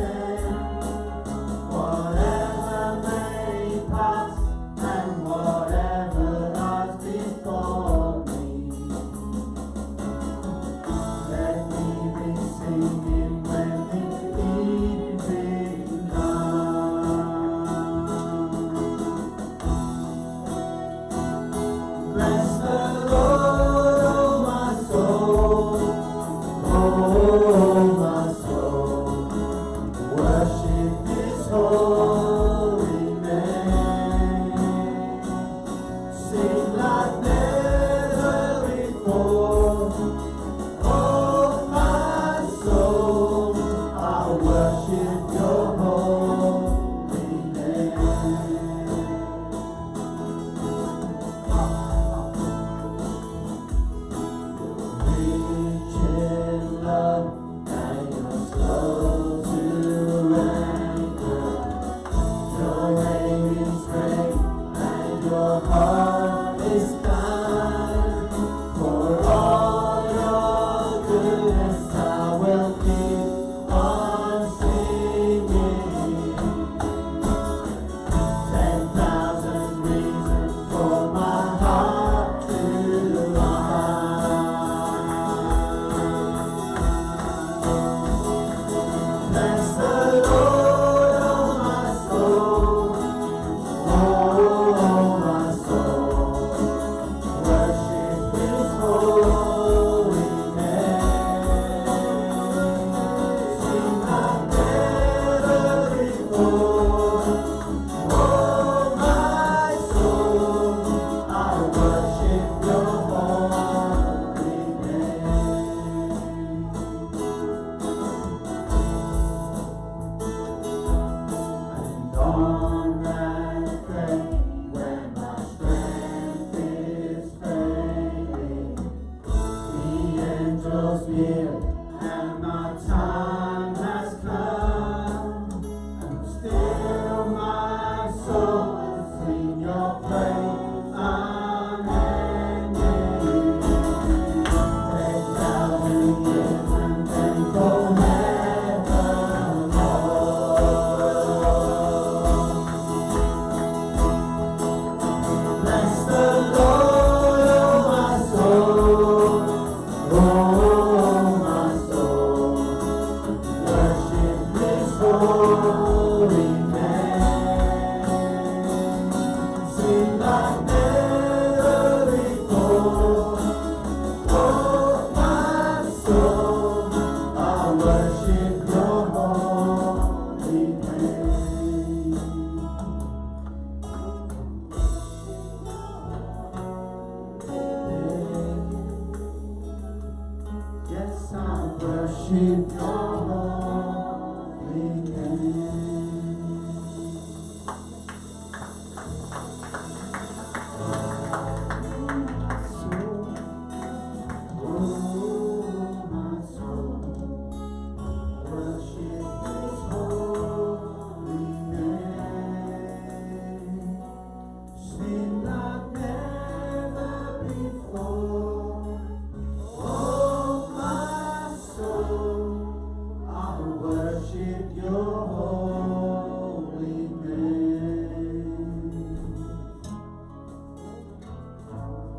your holy name.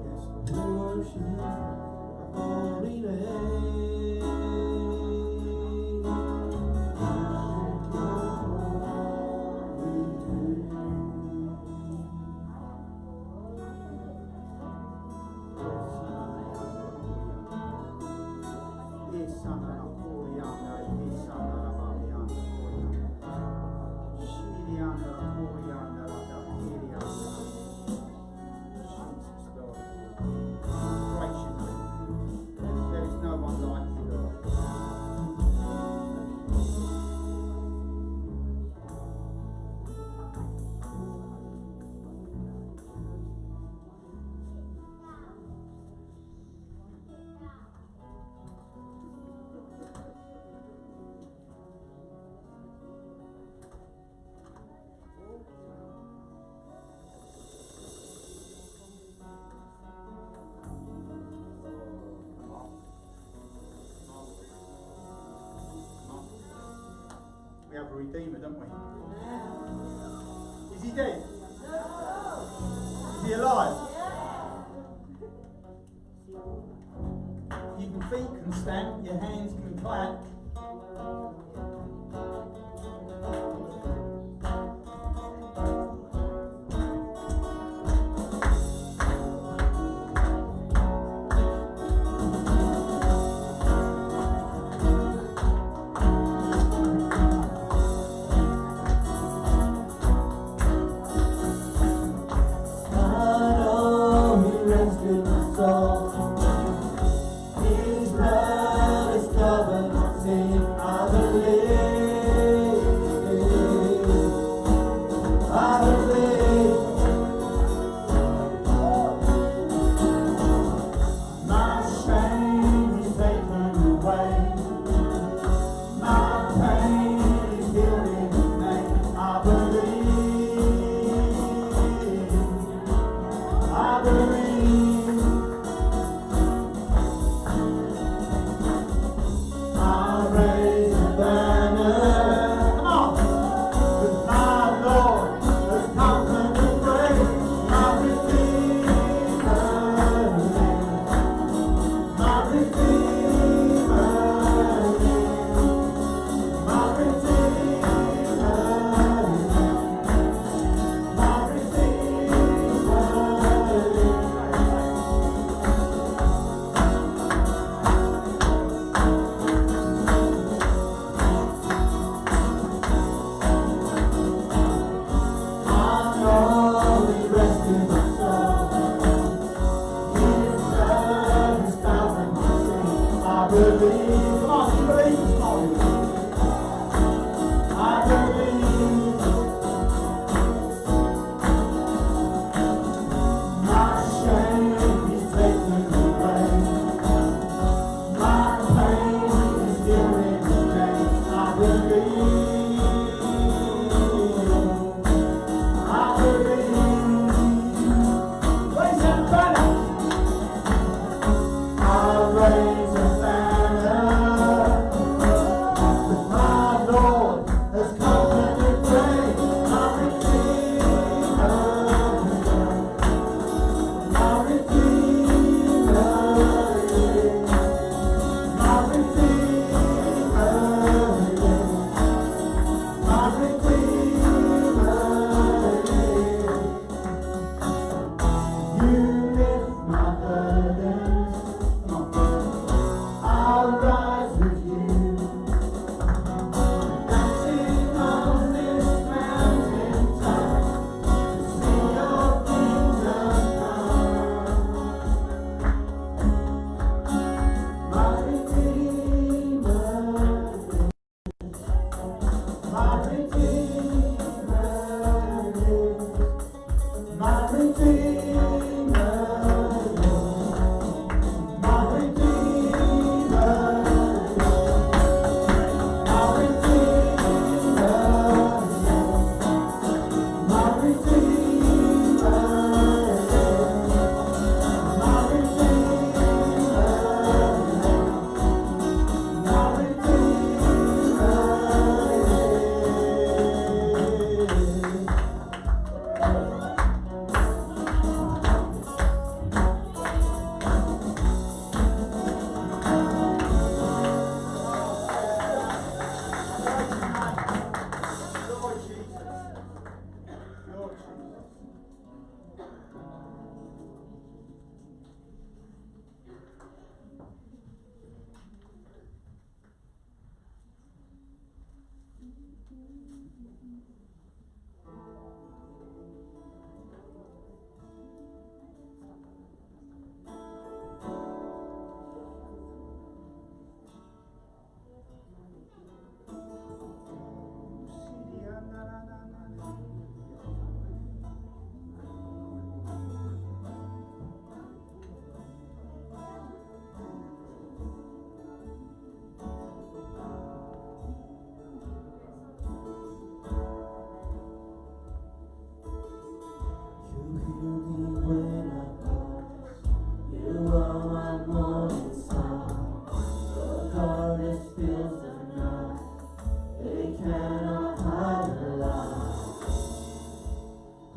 Yes, we worship your holy name. There is no one like you, Lord. We have a Redeemer, don't we? Is he dead? Is he alive? Your feet can stamp, your hands can clap.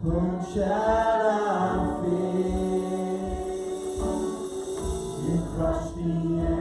Whom shall I fear? You crush the